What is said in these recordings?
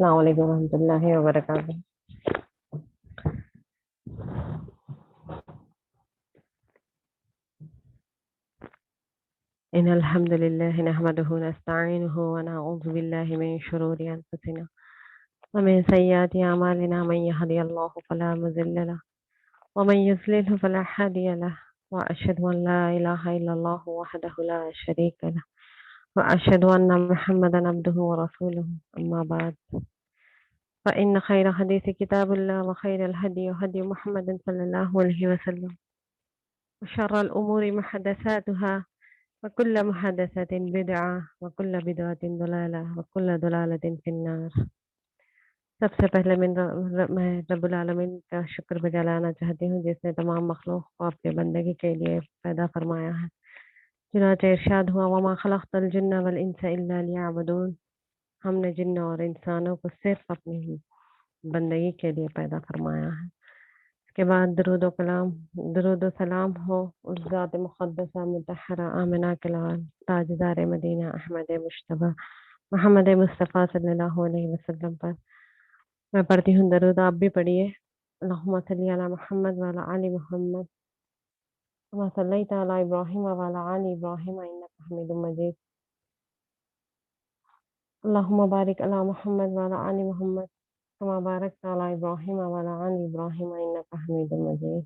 السلام علیکم ورحمۃ اللہ وبرکاتہ۔ إن الحمد لله نحمده ونستعينه ونعوذ بالله من شرور أنفسنا ومن سيئات أعمالنا، من يهدي الله فلا مضل له ومن يضلل فلا هادي له، وأشهد أن لا إله إلا الله وحده لا شريك له، وأشهد أن محمدا عبده ورسوله. أما بعد، فإن خير حديث كتاب الله، وخير الهدي هدي محمد صلى الله عليه وسلم، وشر الأمور محدثاتها، وكل محدثة بدعة، وكل بدعة ضلالة، وكل ضلالة في النار۔ سب سے پہلے میں رب العالمین کا شکر بجا لانا چاہتی ہوں، جس نے تمام مخلوق کو اپنے بندگی کے لیے پیدا فرمایا ہے۔ چنانچہ ارشاد ہوا، وما خلقت الجن والانس الا لیعبدون، ہم نے جن اور انسانوں کو صرف اپنی بندگی کے لیے پیدا فرمایا ہے۔ اس کے بعد درود و سلام ہو اس ذات مقدسہ مطہرہ آمنہ کے لال تاجدار مدینہ احمد مشتبہ محمد مصطفیٰ صلی اللہ علیہ وسلم پر۔ میں پڑھتی ہوں درود، آپ بھی پڑھیے۔ اللہم صلی علی محمد وعلی آل محمد کما صلیت علی ابراہیم وعلی آل ابراہیم انک حمید مجید۔ اللہم بارک علی محمد وعلی آل محمد کما بارکت علی ابراہیم وعلی آل ابراہیم انک حمید مجید۔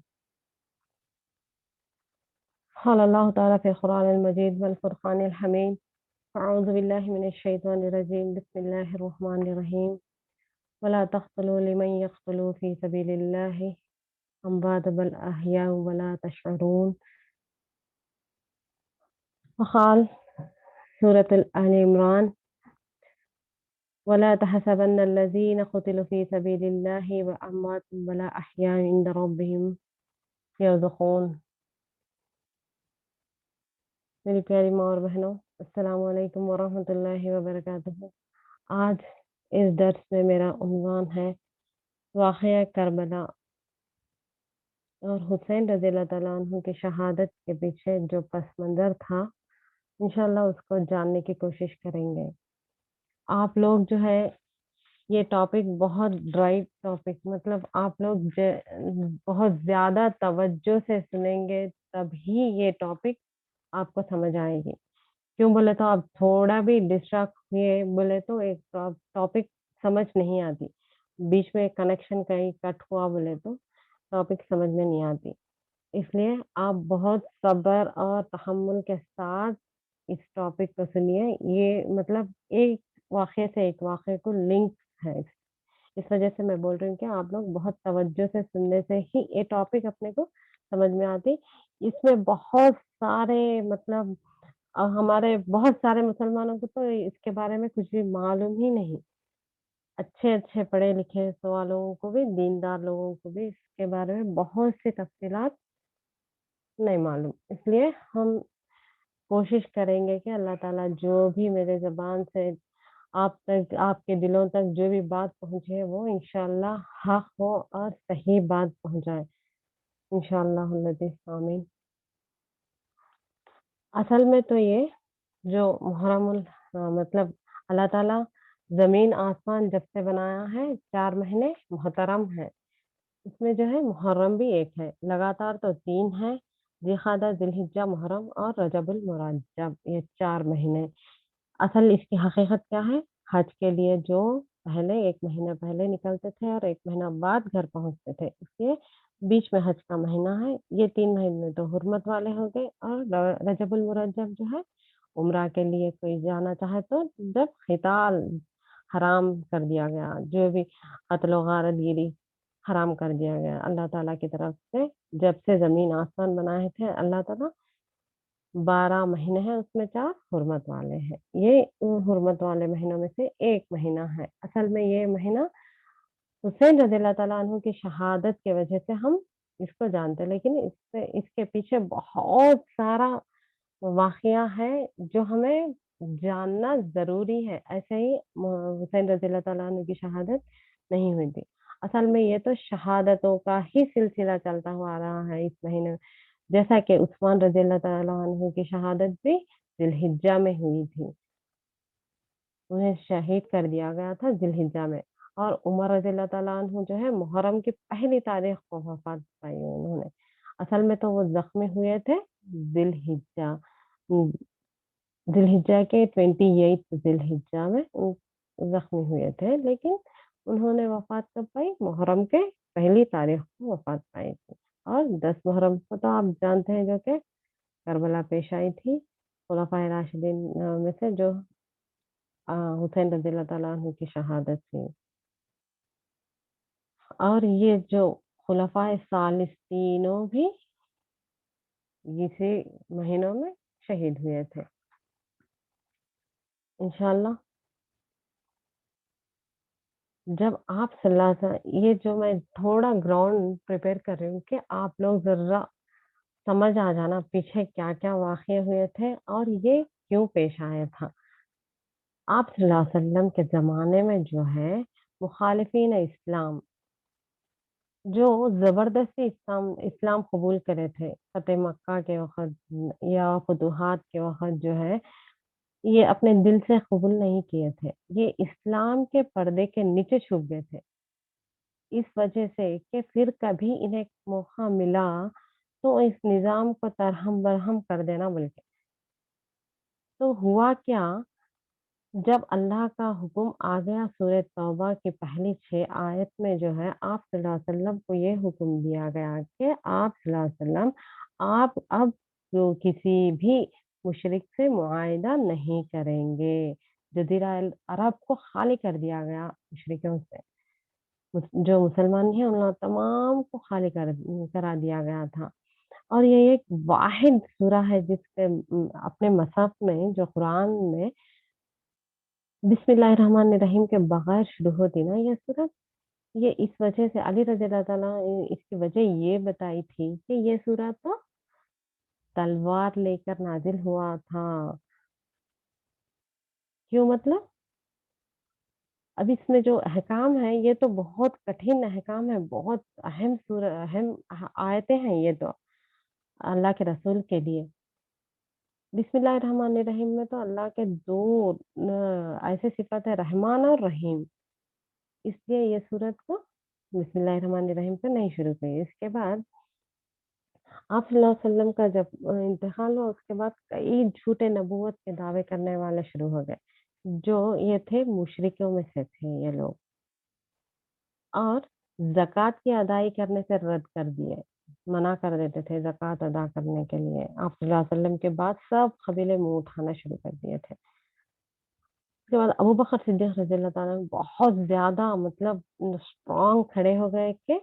قال اللہ تعالیٰ فی القرآن المجید والفرقان الحمید، اعوذ باللہ من الشیطان الرجیم، بسم اللہ الرحمن الرحیم، ولا تقتلوا لمن يقتلوا في سبيل الله اموات بل احیاء ولا تشعرون۔ وقال سورة آل عمران، ولا تحسبن الذين قتلوا في سبيل الله وأموات بل أحياء عند ربهم يرزقون۔ میری پیاری ماں اور بہنوں، السلام علیکم ورحمۃ اللہ وبرکاتہ۔ آج اس درس میں میرا عنوان ہے واقعہ کربلا اور حسین رضی اللہ تعالیٰ عنہ کی شہادت کے پیچھے جو پس منظر تھا، انشاءاللہ اس کو جاننے کی کوشش کریں گے۔ آپ لوگ جو ہے یہ ٹاپک بہت ڈرائی ٹاپک، مطلب آپ لوگ بہت زیادہ توجہ سے سنیں گے تب ہی یہ ٹاپک آپ کو سمجھ آئے گی۔ کیوں بولے تو آپ تھوڑا بھی ڈسٹریکٹ ہوئے بولے تو ایک ٹاپک سمجھ نہیں آتی، بیچ میں کنیکشن کہیں کٹ ہوا بولے تو ٹاپک سمجھ میں نہیں آتی۔ اس لیے آپ بہت صبر اور تحمل کے ساتھ اس ٹاپک کو سنیے۔ یہ مطلب ایک واقعے سے ایک واقعے کو لنک ہے، اس وجہ سے میں بول رہی ہوں کہ آپ لوگ بہت توجہ سے سننے سے ہی یہ ٹاپک اپنے کو سمجھ میں آتی۔ اس میں بہت سارے مطلب ہمارے بہت سارے مسلمانوں کو تو اس کے بارے میں کچھ بھی معلوم ہی نہیں، اچھے پڑھے لکھے سوالوں کو بھی، دیندار لوگوں کو بھی اس کے بارے میں بہت سی تفصیلات نہیں معلوم۔ اس لیے ہم کوشش کریں گے کہ اللہ تعالیٰ جو بھی میرے زبان سے آپ تک، آپ کے دلوں تک جو بھی بات پہنچے وہ انشاءاللہ حق ہو اور صحیح بات پہنچائے انشاءاللہ آمین۔ اصل میں تو یہ جو محرم مطلب اللہ تعالیٰ زمین آسمان جب سے بنایا ہے 4 مہینے محترم ہے، اس میں جو ہے محرم بھی ایک ہے، لگاتار تو 3 ہے، ذوالقعدہ، ذوالحجہ، محرم اور رجب المرجب، یہ 4 مہینے۔ اصل اس کی حقیقت کیا ہے؟ حج کے لیے جو پہلے 1 مہینہ پہلے نکلتے تھے اور 1 مہینہ بعد گھر پہنچتے تھے، اس لیے بیچ میں حج کا مہینہ ہے۔ یہ 3 مہینے تو حرمت والے ہو گئے، اور رجب المرجب جو ہے عمرہ کے لیے کوئی جانا چاہے تو جب قتال حرام کر دیا گیا، جو بھی قتل و غارت گیری حرام کر دیا گیا اللہ تعالیٰ کی طرف سے، جب سے زمین آسمان بنائے تھے اللہ تعالیٰ 12 مہینے ہیں، اس میں 4 حرمت والے ہیں۔ یہ حرمت والے مہینوں میں سے ایک مہینہ ہے۔ اصل میں یہ مہینہ حسین رضی اللہ تعالیٰ عنہ کی شہادت کی وجہ سے ہم اس کو جانتے ہیں، لیکن اس کے پیچھے بہت سارا واقعہ ہے جو ہمیں جاننا ضروری ہے۔ ایسے ہی حسین رضی اللہ تعالیٰ عنہ کی شہادت نہیں ہوئی تھی، اصل میں یہ تو شہادتوں کا ہی سلسلہ چلتا ہوا آ رہا ہے اس مہینے میں، جیسا کہ عثمان رضی اللہ تعالیٰ عنہ کی شہادت بھی ذوالحجہ میں ہوئی تھی۔ उन्हें शहीद कर दिया गया था ज़िलहिज्जा में। और उमर रज़ी अल्लाह ताला अन्हु जो है मुहर्रम की पहली तारीख को वफ़ात पाई उन्होंने। असल में तो वो ज़ख्मी हुए थे ज़िलहिज्जा उम, ज़िलहिज्जा के 28 ज़िलहिज्जा में ज़ख्मी हुए थे, लेकिन उन्होंने वफ़ात कब पाई? मुहर्रम के पहली तारीख को वफ़ात पाई थी। और 10 मुहर्रम को तो आप जानते हैं जो कि करबला पेश आई थी, खुलफ़ाए राशिदीन में से जो हुसैन रज़ी अल्लाह ताला अन्हु की शहादत थी। और ये जो खुलफ़ाए सालिस तीनों भी इसी महीनों में शहीद हुए थे। इंशाअल्लाह जब आप सल्लल्लाहु अलैहि वसल्लम ये जो मैं थोड़ा ग्राउंड प्रिपेयर कर रही हूँ कि आप लोग ज़रा समझ आ जाना पीछे क्या-क्या वाक़ये हुए थे और ये क्यों पेश आया था। आप सल्लल्लाहु अलैहि वसल्लम के ज़माने में जो है मुख़ालिफ़ीन इस्लाम जो ज़बरदस्ती इस्लाम इस्लाम कबूल करे थे, फ़तेह मक्का के वक़्त या फ़ुतूहात के वक़्त जो है, ये अपने दिल से कबूल नहीं किए थे। ये इस्लाम के पर्दे के नीचे छुप गए थे। इस वजह से कि फिर कभी इन्हें मौका मिला, तो इस निज़ाम को तरहम-बरहम कर देना बल्कि। तो हुआ क्या, जब अल्लाह का हुक्म आ गया सूरह तौबा की पहली 6 आयत में जो है आप सल्लल्लाहु अलैहि वसल्लम को ये हुक्म दिया गया कि आप सल्लल्लाहु अलैहि वसल्लम आप अब जो किसी भी मुशरिक से मुआहिदा नहीं करेंगे। जज़ीरा अल अरब को खाली कर दिया गया मुशरिकों से। जो मुसलमान हैं उन लोग तमाम को खाली करा दिया गया था। और ये एक वाहिद सूरा है जिसके अपने मसहफ़ में जो कुरान में बिस्मिल्लाहिर्रहमानिर्रहीम के बगैर शुरू होती ना ये सूरत, ये इस वजह से अली रज़ी अल्लाह ताला इसकी वजह ये बताई थी कि ये सूरा तो तलवार लेकर नाज़िल हुआ था। क्यों मतलब? अब इसमें जो अहकाम है ये तो बहुत कठिन अहकाम है, बहुत अहम आयतें हैं ये तो अल्लाह के रसूल के लिए। बिस्मिल्लाहिर्रहमानिर्रहीम में तो अल्लाह के 2 ऐसे सिफ़त है रहमान और रहीम। इसलिए ये सूरत को बिस्मिल्लाहिर्रहमानिर्रहीम से नहीं शुरू की। इसके बाद आप सल्लल्लाहु अलैहि वसल्लम का जब इंतकाल हुआ उसके बाद कई झूठे नबूवत के दावे करने वाले शुरू हो गए। जो ये थे मुशरिकों में से थे ये लोग और ज़कात की अदाई करने से रद्द कर दिए। मना कर देते थे ज़कात अदा करने के लिए। आप सल्लल्लाहु अलैहि वसल्लम के बाद सब कबीले मुँह उठाना शुरू कर दिए थे। उसके बाद अबू बकर सिद्दीक़ रज़ी अल्लाह ताला अन्हु बहुत ज़्यादा मतलब स्ट्रॉन्ग खड़े हो गए कि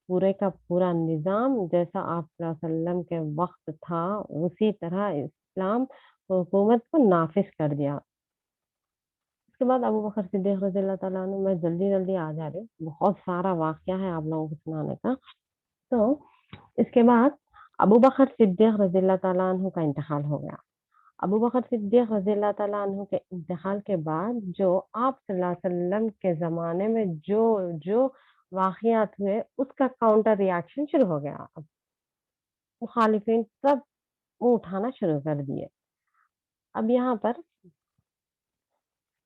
पूरे का पूरा निज़ाम जैसा आप सल्लल्लाहु अलैहि वसल्लम के वक़्त था, उसी तरह इस्लाम हुकूमत को नाफ़िज़ कर दिया। उसके बाद अबू बकर सिद्दीक़ रज़ी अल्लाह ताला अन्हु मैं जल्दी-जल्दी आ जा रही हूँ, बहुत सारा वाक़या है आप लोगों को सुनाने का। तो इसके बाद अबू बकर सिद्दीक़ रज़ी अल्लाह ताला अन्हु का इंतकाल हो गया। अबू बकर सिद्दीक़ रज़ी अल्लाह ताला अन्हु के इंतकाल के बाद जो आप सल्लल्लाहु अलैहि वसल्लम के ज़माने में जो वाक़यात हुए, उसका काउंटर रिएक्शन शुरू हो गया अब। मुख़ालिफ़िन सब मुँह उठाना शुरू कर दिए। अब यहाँ पर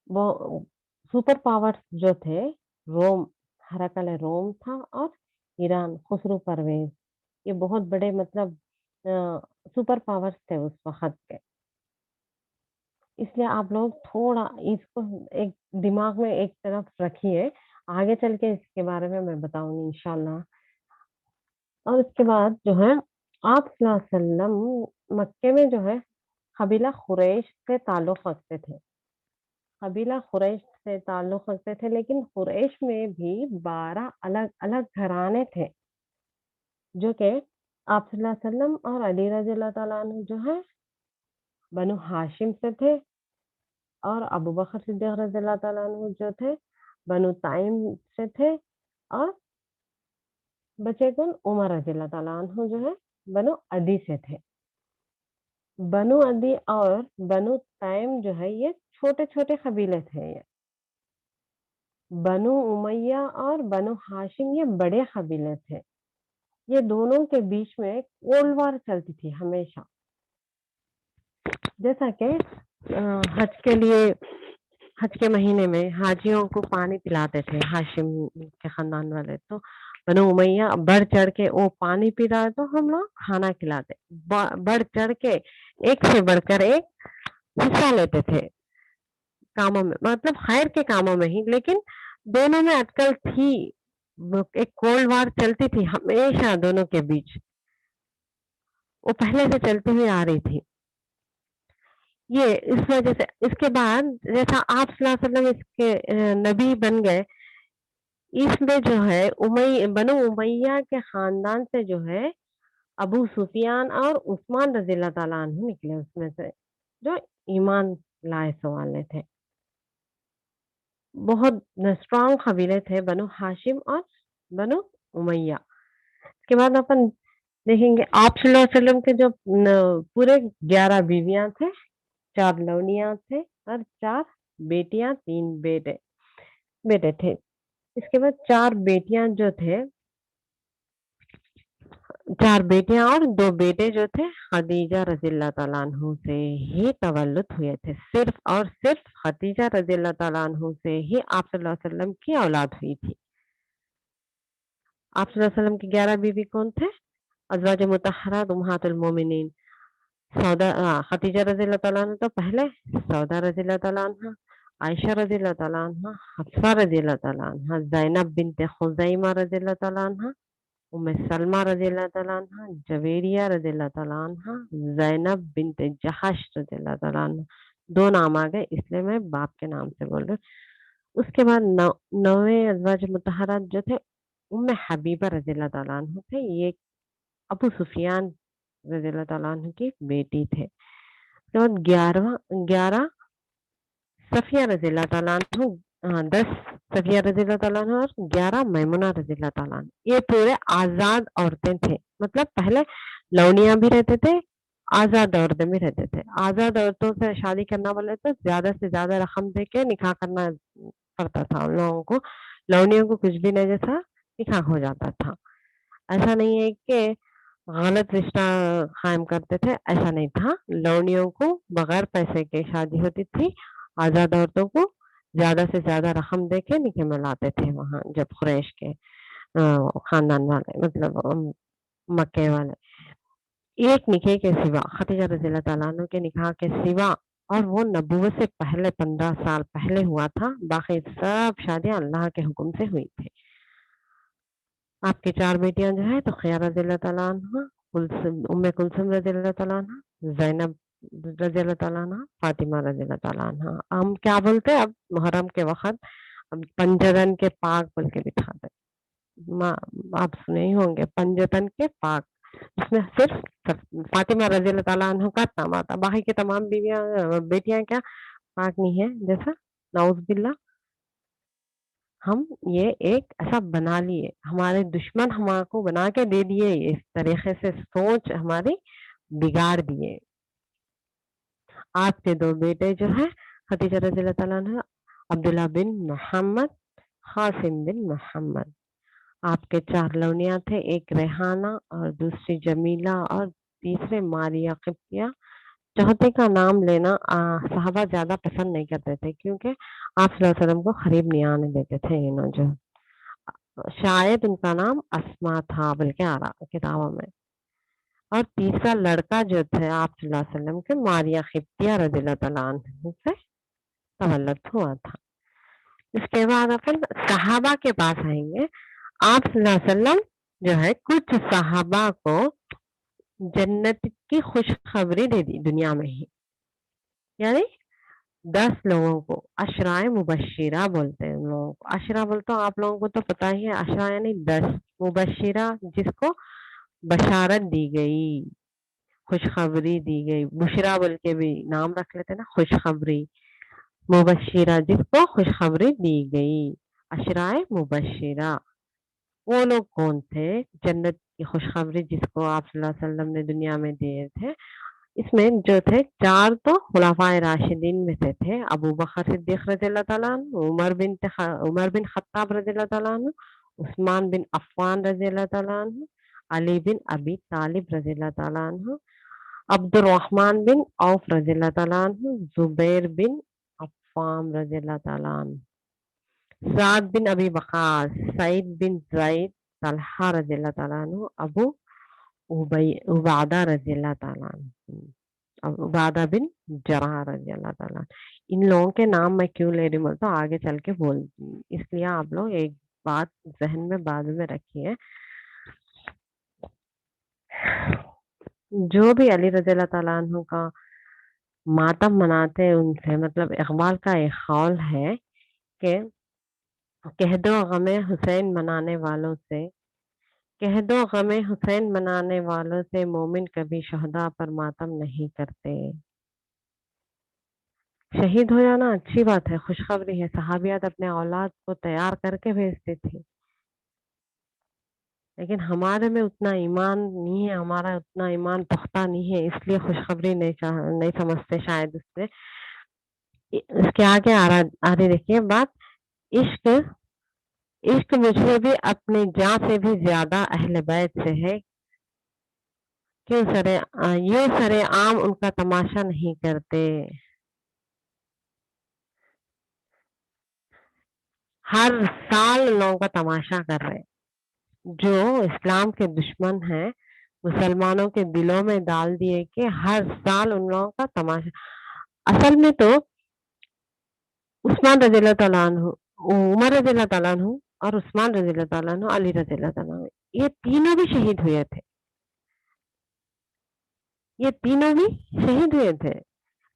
वो सुपर पावर्स जो थे, रोम, हेराकल रोम था और ईरान, खुसरो परवेज़, ये बहुत बड़े मतलब अ, सुपर पावर्स थे उस वक़्त के। इसलिए आप लोग थोड़ा इसको एक दिमाग में एक तरफ रखिए, आगे चल के इसके बारे में मैं बताऊँगी इंशाअल्लाह। और उसके बाद जो है, आप सल्लल्लाहु अलैहि वसल्लम मक्के में जो है, कबीला कुरैश से ताल्लुक़ रखते थे। कबीला कुरैश से ताल्लुक़ रखते थे, लेकिन कुरैश में भी 12 अलग-अलग घराने थे, जो कि आप सल्लल्लाहु अलैहि वसल्लम और अली रज़ी अल्लाह ताला अन्हु जो है, बनु हाशिम से थे और अबू बकर सिद्दीक़ रज़ी अल्लाह ताला अन्हु जो थे, बनु ताइम से थे और बचे कौन? उमर रज़ी अल्लाह ताला अन्हु जो है, बनु अदी से थे। बनु अदी और बनु तैम जो है, ये छोटे-छोटे कबीले थे ये। बनु उमय्या और बनु हाशिम ये बड़े कबीले थे। ये दोनों के बीच में कोल्ड वॉर चलती थी हमेशा। जैसा कि हज के लिए حج کے مہینے میں حاجیوں کو پانی پلاتے تھے ہاشم کے خاندان والے، تو بنو امیہ بڑھ چڑھ کے وہ پانی پی رہا ہے تو ہم لوگ کھانا کھلاتے، بڑھ چڑھ کے ایک سے بڑھ کر ایک حصہ لیتے تھے کاموں میں، مطلب خیر کے کاموں میں ہی، لیکن دونوں میں اٹکل تھی، ایک کولڈ وار چلتی تھی ہمیشہ دونوں کے بیچ، وہ پہلے سے چلتی ہوئی آ رہی تھی۔ یہ اس وجہ سے اس کے بعد جیسا آپ صلی اللہ علیہ وسلم اس کے نبی بن گئے، اس میں جو ہے بنو امیہ کے خاندان سے جو ہے ابو سفیان اور عثمان رضی اللہ تعالیٰ عنہ نکلے، اس میں سے جو ایمان لائے والے تھے۔ بہت اسٹرانگ قبیلے تھے بنو ہاشم اور بنو امیہ۔ اس کے بعد اپن دیکھیں گے آپ صلی اللہ علیہ وسلم کے جو پورے 11 بیویاں تھے، 4 لونیاں تھے اور 4 بیٹیاں، 3 بیٹے تھے۔ اس کے بعد 4 بیٹیاں جو تھے، 4 بیٹیاں اور 2 بیٹے جو تھے خدیجہ رضی اللہ تعالیٰ عنہ سے ہی تولد ہوئے تھے، صرف اور صرف خدیجہ رضی اللہ تعالیٰ عنہ سے ہی آپ صلی اللہ علیہ وسلم کی اولاد ہوئی تھی۔ آپ صلی اللہ علیہ وسلم کی 11 بیوی کون تھے؟ ازواج مطہرات امہات المومنین، خدیجہ رضی اللہ تعالیٰ عنہ تو پہلے، سودا رضی اللہ تعالیٰ عنہ، عائشہ رضی اللہ تعالیٰ عنہ، حفصہ رضی اللہ تعالیٰ عنہ، زینب بنت خزیمہ رضی اللہ تعالیٰ عنہ، ام سلمہ رضی اللہ تعالیٰ عنہ، جویریہ رضی اللہ تعالیٰ عنہ، زینب بنت جحش رضی اللہ تعالیٰ عنہ۔ 2 نام آ گئے اس لیے میں باپ کے نام سے بول رہی ہوں۔ اس کے بعد 9 ازواج مطہرات جو تھے ام حبیبہ رضی اللہ تعالیٰ عنہ تھے، یہ ابو سفیان رضی اللہ تعالیٰ عنہ کی بیٹی تھے۔ اس کے بعد 11 صفیہ رضی اللہ تعالیٰ عنہ، 10 صفیہ رضی اللہ تعالیٰ عنہ اور 11 میمونہ رضی اللہ تعالیٰ عنہ۔ یہ پورے آزاد عورتیں تھے، مطلب پہلے لونیاں بھی رہتے تھے، آزاد عورتیں بھی رہتے تھے۔ آزاد عورتوں سے شادی کرنا بولے تو زیادہ سے زیادہ رقم دے کے نکاح کرنا پڑتا تھا ان لوگوں کو، لونیوں کو کچھ بھی نہیں جیسا نکاح ہو جاتا تھا۔ ایسا نہیں ہے کہ غلط رشتہ قائم کرتے تھے، ایسا نہیں تھا، لونیوں کو بغیر پیسے کے شادی ہوتی تھی، آزاد عورتوں کو زیادہ سے زیادہ رقم دے کے نکاح میں لاتے تھے وہاں، جب قریش کے خاندان والے مطلب مکے والے۔ ایک نکاح کے سوا، خدیجہ رضی اللہ تعالیٰ عنہ کے نکاح کے سوا، اور وہ نبوت سے پہلے 15 سال پہلے ہوا تھا، باقی سب شادیاں اللہ کے حکم سے ہوئی تھی۔ آپ کی 4 بیٹیاں جو ہے تو خیار رضی اللہ تعالیٰ عنہ، ام کلثوم رضی اللہ تعالیٰ عنہ، زینب رضی اللہ تعالیٰ عنہ، فاطمہ رضی اللہ تعالیٰ عنہ۔ ہم کیا بولتے اب محرم کے وقت پنجتن کے پاک بول کے بٹھاتے، آپ سنے ہی ہوں گے پنجتن کے پاک، اس میں صرف فاطمہ رضی اللہ تعالیٰ عنہ کا نام آتا، باقی کی تمام بیٹیاں کیا پاک نہیں ہے، جیسا نعوذ باللہ۔ ہم یہ ایک ایسا بنا لیے، ہمارے دشمن ہمارے کو بنا کے دے دیے، اس طریقے سے سوچ ہماری بگاڑ دیے۔ آپ کے 2 بیٹے جو ہے خدیجہ رضی اللہ تعالیٰ عنہ، عبداللہ بن محمد، قاسم بن محمد۔ آپ کے 4 لونیاں تھے، ایک ریحانہ اور دوسری جمیلہ اور تیسرے ماریہ قبطیہ۔ چوتھے کا نام لینا صحابہ زیادہ پسند نہیں کرتے تھے، کیونکہ آپ صلی اللہ علیہ وسلم کو قریب نہیں آنے دیتے تھے انہوں، جو شاید ان کا نام اسما تھا بلکہ آ رہا کتابوں میں۔ اور تیسرا لڑکا جو تھے آپ صلی اللہ علیہ وسلم کے ماریہ قبطیہ رضی اللہ تعالیٰ عنہ سے تولد ہوا تھا۔ اس کے بعد اپن صحابہ کے پاس آئیں گے۔ آپ صلی اللہ علیہ وسلم جو ہے کچھ صحابہ کو جنت کی خوشخبری دے دی دنیا میں ہی، یعنی 10 لوگوں کو عشرائے مبشرہ بولتے ہیں، ان لوگوں کو عشرہ بولتے ہیں، آپ لوگوں کو تو پتہ ہی ہے، عشرہ یعنی 10، مبشرہ جس کو بشارت دی گئی، خوشخبری دی گئی، بشرا بول کے بھی نام رکھ لیتے نا، خوشخبری، مبشرہ جس کو خوشخبری دی گئی، عشرائے مبشرہ۔ وہ لوگ کون تھے؟ جنت کی خوشخبری جس کو آپ صلی اللہ علیہ وسلم نے دنیا میں دیے تھے، اس میں جو تھے 4 تو خلفائے راشدین میں سے تھے، ابو بکر صدیق رضی اللہ تعالیٰ عنہ، عمر بن خطاب رضی اللہ تعالیٰ عنہ، عثمان بن عفان رضی اللہ تعالیٰ عنہ، علی بن ابی طالب رضی اللہ تعالیٰ عنہ، عبد الرحمن بن عوف رضی اللہ تعالیٰ عنہ، زبیر بن अफ़्फ़ाम रज़ी अल्लाह ताला अन्हु, साद बिन अबी वक़ास, सईद बिन ज़ैद, तलहा रज़ी अल्लाह ताला अन्हु, अबू उबादा रज़ी अल्लाह ताला अन्हु, उबादा बिन जराह रज़ी अल्लाह ताला। इन लोगों के नाम मैं क्यों ले रही हूँ बोलते आगे चल के बोलती, इसलिए आप लोग एक बात ज़हन में बाद में रखिए। जो भी अली रज़ी अल्लाह ताला अन्हु का मातम मनाते हैं उनसे मतलब इक़बाल का एक क़ौल है कि कह दो गमे हुसैन मनाने वालों से, कह दो गमे हुसैन मनाने वालों से मोमिन कभी शहदा पर मातम नहीं करते। शहीद हो जाना अच्छी बात है, खुशखबरी है। सहाबियात अपने औलाद को तैयार करके भेजती थी, लेकिन हमारे में उतना ईमान नहीं है, हमारा उतना ईमान पुख्ता नहीं है, इसलिए खुशखबरी नहीं समझते शायद उससे। इसके आगे आ रही देखिए बात, इश्क इश्क मुझे भी अपनी जान से भी ज्यादा अहले बैत से है, यूं सरे आम उनका तमाशा नहीं करते। हर साल लोगों का तमाशा कर रहे हैं। जो इस्लाम के दुश्मन हैं, मुसलमानों के दिलों में डाल दिए कि हर साल उन लोगों का तमाशा। असल में तो उस्मान रज़ियल्लाहु ताला अन्हु, उमर रज़ियल्लाहु ताला अन्हु और उस्मान रज़ियल्लाहु ताला अन्हु, अली रज़ियल्लाहु ताला अन्हु, ये तीनों भी शहीद हुए थे। ये तीनों भी शहीद हुए थे,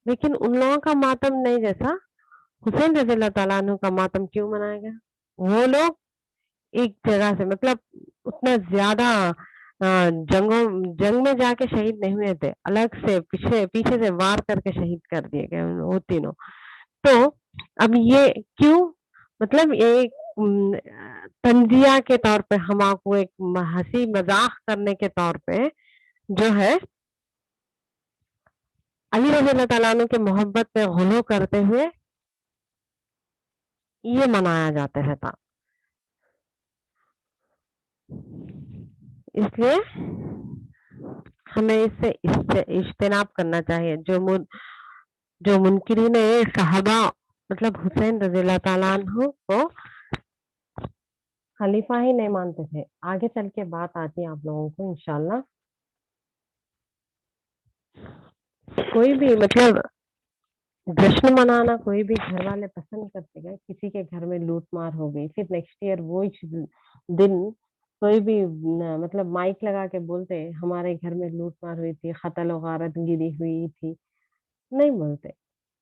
लेकिन उन लोगों का मातम नहीं जैसा हुसैन रज़ियल्लाहु ताला अन्हु का मातम क्यों मनाया गया? वो लोग एक जगह से मतलब उतना ज़्यादा जंग में जाके शहीद नहीं हुए थे। अलग से पीछे पीछे से वार करके शहीद कर दिए गए वो तीनों। तो अब ये क्यों? मतलब ये एक तंज़िया के तौर पे हम आपको एक हँसी मज़ाक करने के तौर पे जो है अली रज़ियल्लाहु ताला अन्हु की मोहब्बत पे ग़ुलू करते हुए ये मनाया जाता है था। इसलिए हमें इससे इज्तिनाब करना चाहिए। जो मुनकिरीन सहाबा मतलब हुसैन रज़ियल्लाहु ताला अन्हु को खलीफा ही नहीं मानते थे। आगे चल के बात आती है आप लोगों को इंशाल्लाह। कोई भी मतलब जश्न मनाना कोई भी घर वाले पसंद करते हैं। किसी के घर में लूट मार हो गई, फिर नेक्स्ट ईयर वो दिन कोई भी मतलब माइक लगा के बोलते हमारे घर में लूट मार हुई थी, कत्ल और गारत गिरी हुई थी, नहीं बोलते।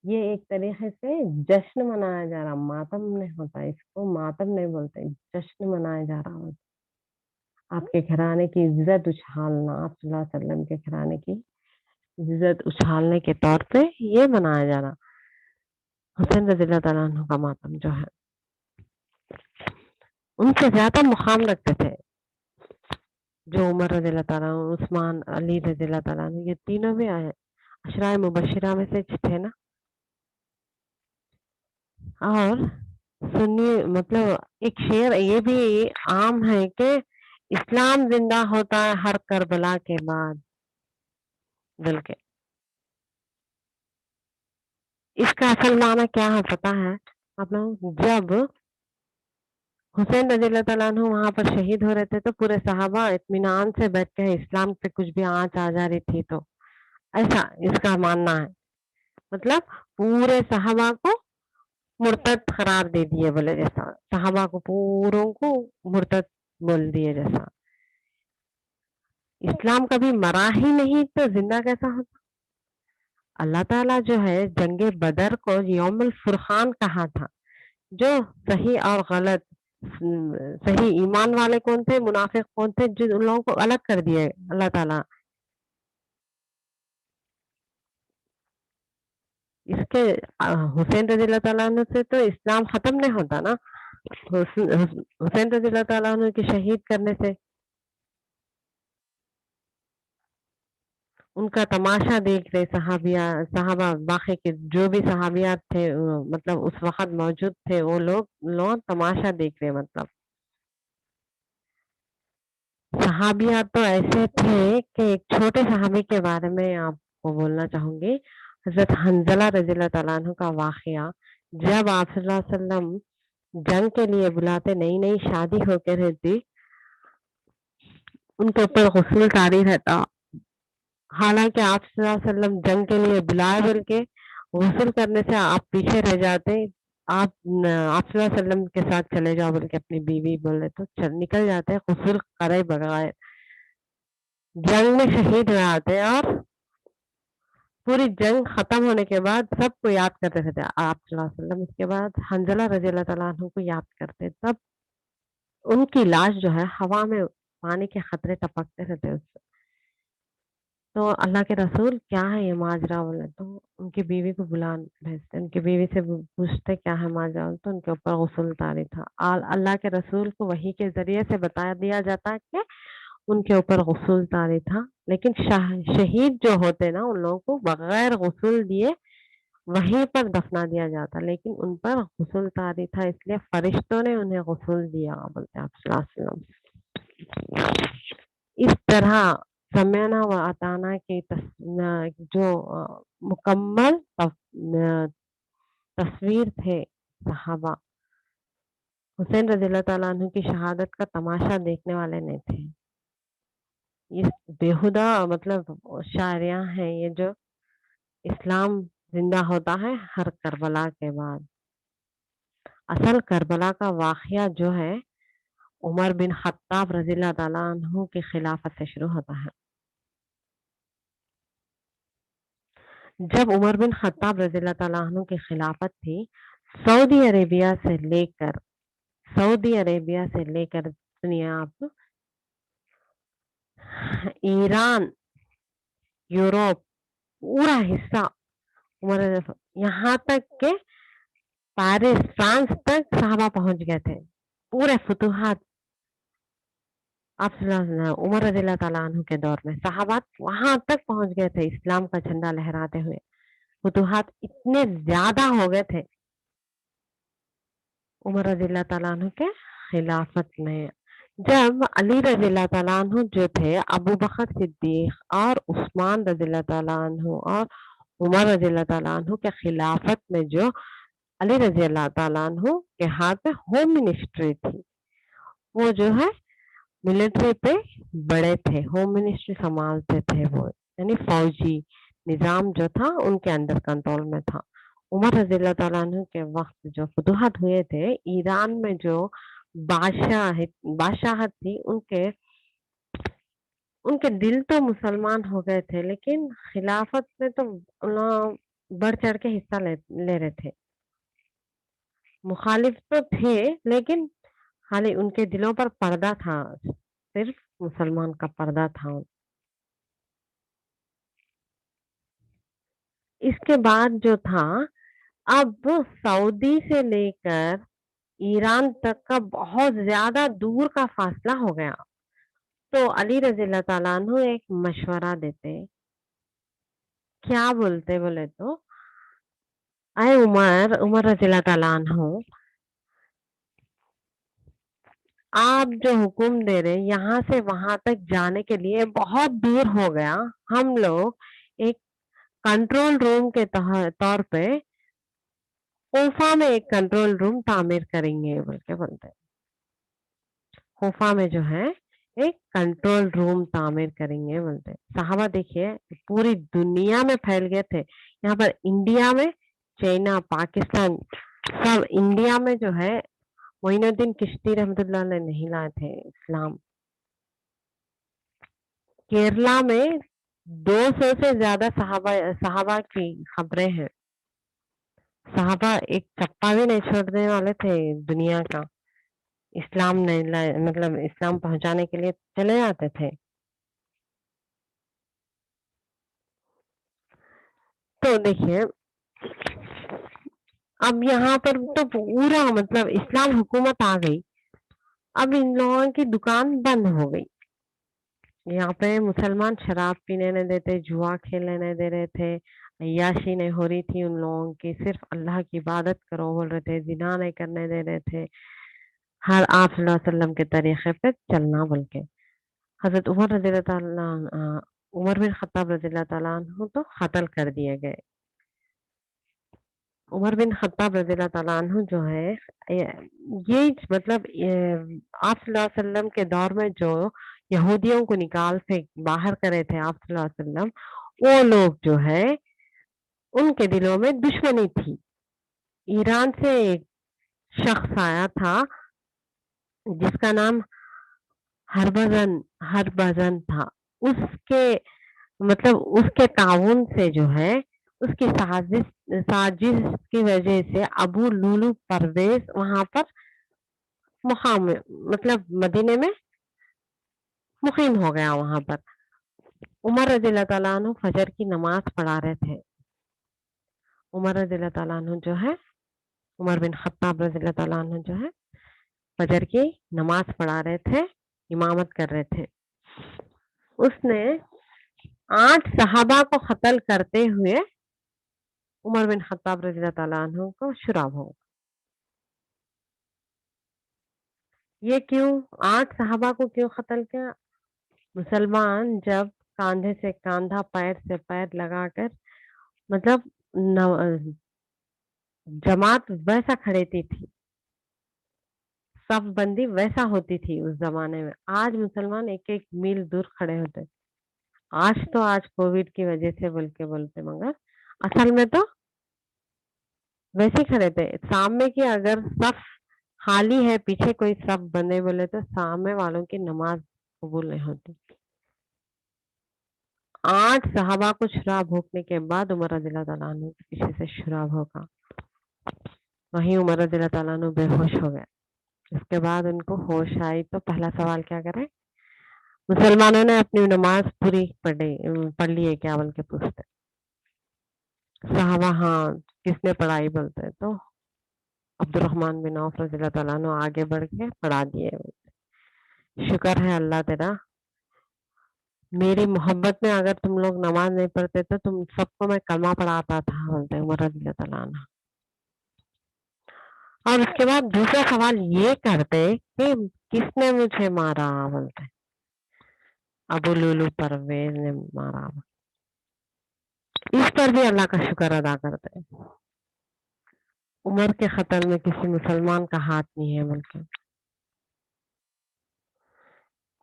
ये एक तरीके से जश्न मनाया जा रहा, मातम नहीं होता, इसको मातम नहीं बोलते, जश्न मनाया जा रहा होता। आपके घराने की इज्जत उछालना, आप सल्लल्लाहु अलैहि वसल्लम के घराने की इज्जत उछालने के तौर पे ये मनाया जा रहा। हुसैन रज़ियल्लाहु ताला अन्हु का मातम जो है, उनसे ज़्यादा मुक़ाम रखते थे। जो उमर रज़ियल्लाहु ताला अन्हु, उस्मान, अली रज़ियल्लाहु ताला अन्हु, ये तीनों भी आए अशराए मुबश्शिरा में से थे ना। और सुनिए मतलब एक शेर ये भी आम है कि इस्लाम ज़िंदा होता है हर करबला के बाद, बल्कि इसका असल माना क्या है पता है आप लोगों? जब हुसैन रज़ियल्लाहु ताला अन्हु वहाँ पर शहीद हो रहे थे तो पूरे सहाबा इत्मीनान से बैठते हैं, इस्लाम पे कुछ भी आँच आ जा रही थी तो, ऐसा इसका मानना है। मतलब पूरे सहाबा को मुर्तद करार दे दिए बोले जैसा, सहाबा को पूरों को मुर्तद बोल दिए जैसा। इस्लाम कभी मरा ही नहीं तो ज़िंदा कैसा होता? अल्लाह ताला जो है जंगे बदर को यौमुल फुरक़ान कहा था। जो सही और गलत सही ईमान वाले कौन थे, मुनाफिक कौन थे, जिन उन लोगों को अलग कर दिए अल्लाह ताला। इसके हुसैन रज़ियल्लाहु ताला अन्हु से तो इस्लाम खत्म नहीं होता ना। हुसैन रज़ियल्लाहु ताला अन्हु के शहीद करने से उनका तमाशा देख रहे सहाबा बाकी के जो भी सहाबियात थे मतलब उस वक़्त मौजूद थे वो लोग तमाशा देख रहे मतलब। सहाबियात तो ऐसे थे कि एक छोटे सहाबी के बारे में आपको बोलना चाहूँगी। हज़रत हंज़ला रज़ियल्लाहु ताला अन्हु का वाक़या جب آپ صلی اللہ علیہ وسلم جنگ کے لیے بلاتے، نئی نئی شادی ہو کے رہتی، ان کے اوپر غسل طاری رہتا، حالانکہ آپ صلی اللہ علیہ وسلم جنگ کے لیے بلائے بول کے غسل کرنے سے آپ پیچھے رہ جاتے، آپ آپ صلی اللہ علیہ وسلم کے ساتھ چلے جاؤ بول کے اپنی بیوی بولے تو نکل جاتے غسل کرے بغیر، جنگ میں شہید ہو جاتے، اور پوری جنگ ختم ہونے کے بعد سب کو یاد کرتے تھے آپ صلی اللہ علیہ وسلم، اس کے بعد حنزلہ رضی اللہ تعالیٰ عنہ کو یاد کرتے، تب ان کی لاش جو ہے ہوا میں پانی کے خطرے ٹپکتے رہتے اس سے۔ تو اللہ کے رسول کیا ہے یہ ماجرا بولے تو ان کی بیوی کو بلا بھیجتے، ان کی بیوی سے پوچھتے کیا ہے ماجرا، تو ان کے اوپر غسل طاری تھا، اللہ کے رسول کو وحی کے ذریعے سے بتا دیا جاتا کہ ان کے اوپر غسل طاری تھا، لیکن شہید جو ہوتے نا ان لوگوں کو بغیر غسل دیے وہیں پر دفنا دیا جاتا، لیکن ان پر غسل طاری تھا، اس لیے فرشتوں نے انہیں غسل دیا بولتے آپ صلی اللہ علیہ وسلم۔ اس طرح سمیانہ و اطانا کی جو مکمل تصویر تھے صحابہ، حسین رضی اللہ تعالیٰ عنہ کی شہادت کا تماشا دیکھنے والے نہیں تھے۔ یہ بےہدہ مطلب شاعریاں ہیں یہ، جو اسلام زندہ ہوتا ہے ہر کربلا کے بعد۔ اصل کربلا کا واقعہ جو ہے عمر بن خطاب رضی اللہ تعالیٰ عنہ کی خلافت سے شروع ہوتا ہے۔ جب عمر بن خطاب رضی اللہ تعالیٰ عنہ کی خلافت تھی، سعودی عربیہ سے لے کر سنیے آپ، ایران، یوروپ، پورا حصہ یہاں تک کہ پیرس، فرانس تک صحابہ پہنچ گئے تھے، پورے فتوحات آپ صلی اللہ علیہ وسلم عمر رضی اللہ تعالیٰ عنہ کے دور میں صحابہ وہاں تک پہنچ گئے تھے اسلام کا جھنڈا لہراتے ہوئے، فتوحات اتنے زیادہ ہو گئے تھے عمر رضی اللہ تعالیٰ عنہ کے خلافت میں۔ جب علی رضی اللہ تعالیٰ عنہ جو تھے، ابو بکر صدیق اور عثمان رضی اللہ تعالیٰ عنہ اور عمر رضی اللہ تعالیٰ عنہ کے خلافت میں جو علی رضی اللہ تعالیٰ عنہ کے ہاتھ میں ہوم منسٹری تھی، وہ جو ہے ملٹری پہ بڑے تھے، ہوم منسٹری سنبھالتے تھے وہ، یعنی فوجی نظام جو تھا ان کے اندر کنٹرول میں تھا۔ عمر رضی اللہ تعالیٰ عنہ کے وقت جو فتوحات ہوئے تھے، ایران میں جو بادشاہت تھی، ان کے دل تو مسلمان ہو گئے تھے، لیکن خلافت میں تو بڑھ چڑھ کے حصہ لے رہے تھے، مخالف تو تھے لیکن خالی ان کے دلوں پر پردہ تھا، صرف مسلمان کا پردہ تھا۔ اس کے بعد جو تھا، اب سعودی سے لے کر ایران تک کا بہت زیادہ دور کا فاصلہ ہو گیا، تو علی رضی اللہ تعالیٰ عنہ ایک مشورہ دیتے، کیا بولتے بولے تو، اے عمر رضی اللہ تعالیٰ عنہ، آپ جو حکم دے رہے یہاں سے وہاں تک جانے کے لیے بہت دور ہو گیا، ہم لوگ ایک کنٹرول روم کے طور پہ کوفہ میں ایک کنٹرول روم تعمیر کریں گے بول کے بولتے، کوفہ میں جو ہے ایک کنٹرول روم تعمیر کریں گے بولتے۔ صحابہ دیکھیے پوری دنیا میں پھیل گئے تھے، یہاں پر انڈیا میں، چائنا، پاکستان، سب انڈیا میں جو ہے معین الدین چشتی رحمۃ اللہ علیہ نہیں لائے تھے اسلام۔ کیرلا میں 200 سے زیادہ صحابہ کی خبریں ہیں، صحابہ ایک چپا بھی نہیں چھوڑنے والے تھے دنیا کا، اسلام نہیں مطلب اسلام پہنچانے کے لیے چلے جاتے تھے۔ تو دیکھیے اب یہاں پر تو پورا مطلب اسلام حکومت آ گئی، اب ان لوگوں کی دکان بند ہو گئی، یہاں پہ مسلمان شراب پینے نہیں دیتے، جوا کھیلنے نہیں دے رہے تھے، عیاشی نہیں ہو رہی تھی ان لوگوں کی، صرف اللہ کی عبادت کرو بول رہے تھے، زنا نہیں کرنے دے رہے تھے، ہر آپ صلی اللہ علیہ وسلم کے طریقے پہ چلنا بول کے۔ حضرت عمر بن خطاب رضی اللہ تعالیٰ عنہ تو قتل کر دیے گئے۔ उमर बिन खत्ताब रज़ियल्लाहु ताला अन्हु जो है, ये मतलब आप सल्लल्लाहु अलैहि वसल्लम के दौर में जो यहूदियों को निकाल फेंक बाहर करे थे आप सल्लल्लाहु अलैहि वसल्लम, वो लोग जो है उनके दिलों में दुश्मनी थी। ईरान से एक शख्स आया था जिसका नाम हरभजन हरभजन था। उसके मतलब उसके ताउन से जो है, उसकी साजिश साजिश की वजह से अबू लुलु परवेज वहां पर मुकाम मतलब मदीने में मुकीम हो गया वहां पर। उमर रज़ियल्लाहु ताला अन्हु फजर की नमाज पढ़ा रहे थे। उमर रज़ियल्लाहु ताला अन्हु जो है, उमर बिन खत्ताब रज़ियल्लाहु ताला अन्हु जो है फजर की नमाज पढ़ा रहे थे, इमामत कर रहे थे। उसने 8 सहाबा को कत्ल करते हुए उमर बिन खत्ताब रज़ियल्लाहु ताला अन्हु को शुराब हो। ये क्यों 8 सहाबा को क्यों कत्ल किया? मुसलमान जब कांधे से कांधा, पैर से पैर लगाकर मतलब जमात वैसा खड़ेती थी, सफ बंदी वैसा होती थी उस जमाने में। आज मुसलमान एक एक मील दूर खड़े होते। आज कोविड की वजह से बोलते मगर असल में तो वैसे ही खड़े थे। सामने की अगर सफ खाली है, पीछे कोई सफ बंदे बोले तो सामने वालों की नमाज कबूल नहीं होती। 8 सहाबा को शराब भोंकने के बाद उमर रज़ियल्लाहु ताला अन्हु के पीछे से शराब होगा। वहीं उमर रज़ियल्लाहु ताला अन्हु बेहोश हो गए। उसके बाद उनको होश आई तो पहला सवाल क्या करें? मुसलमानों ने अपनी नमाज पूरी पढ़ ली है क्या बोल के पूछते। साहबा हाँ किसने पढ़ाई बोलते हैं तो अब्दुर्रहमान बिन औफ रज़ियल्लाहु ताला अन्हु आगे बढ़ के पढ़ा दिए। शुक्र है अल्लाह तेरा, मेरी मोहब्बत में अगर तुम लोग नमाज नहीं पढ़ते तो तुम सबको मैं कलमा पढ़ाता था बोलते उमर रज़ियल्लाहु ताला अन्हु। और उसके बाद दूसरा सवाल ये करते कि किसने मुझे मारा बोलते, अबू लुलु परवेज ने मारा। इस पर भी अल्लाह का शुक्र अदा करते हैं। उमर के कत्ल में किसी मुसलमान का हाथ नहीं है बल्कि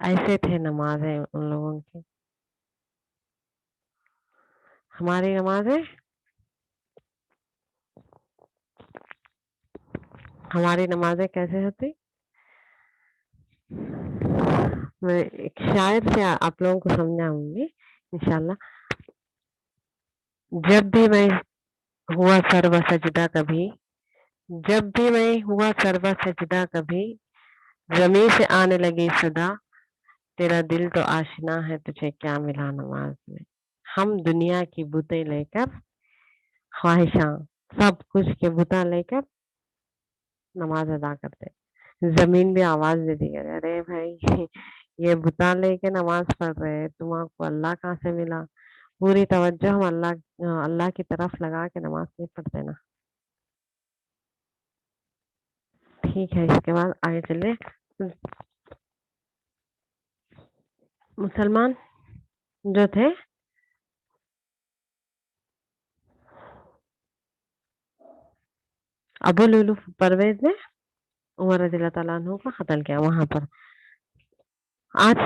ऐसे थे नमाजें उन लोगों की। हमारी नमाजें कैसे होती? मैं एक शायर से आप लोगों को समझाऊंगी इंशाल्लाह। जब भी मैं हुआ सर्व सजदा कभी, जब भी मैं हुआ सर्व सजदा कभी, जमीन से आने लगी सदा, तेरा दिल तो आशना है तुझे क्या मिला नमाज में। हम दुनिया की बुतें लेकर, ख्वाहिशां सब कुछ के बुता लेकर नमाज अदा करते। जमीन भी आवाज दे दी, अरे भाई ये बुता लेके नमाज पढ़ रहे हैं, तुम्हारा अल्लाह कहाँ से मिला? पूरी तवज्जो हम अल्लाह की तरफ लगा के नमाज नहीं पढ़ते ना। ठीक है, इसके बाद आगे चले। मुसलमान जो थे अबू लुलु परवेज ने उमर रज़ियल्लाहु ताला अन्हु को कत्ल किया वहां पर। आज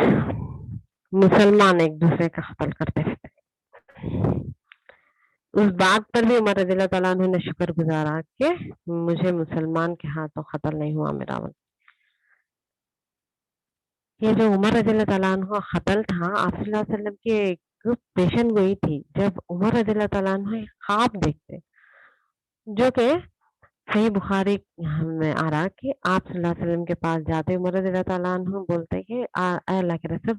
मुसलमान एक दूसरे का कत्ल करते रहते। उस बात पर भी उमर रज़ियल्लाहु ताला अन्हु ने शुक्र गुजारा कि मुझे मुसलमान के हाथों कत्ल नहीं हुआ मेरा। ये जो उमर रज़ियल्लाहु ताला अन्हु का कत्ल था, आप सल्लल्लाहु अलैहि वसल्लम की एक पेशन गोई थी। जब उमर रज़ियल्लाहु ताला अन्हु एक ख्वाब देखते, जो कि सही बुखारी में आ रहा कि आप सल्लल्लाहु अलैहि वसल्लम के पास जाते, उमर रज़ियल्लाहु ताला अन्हु बोलते कि ऐ अल्लाह के रसूल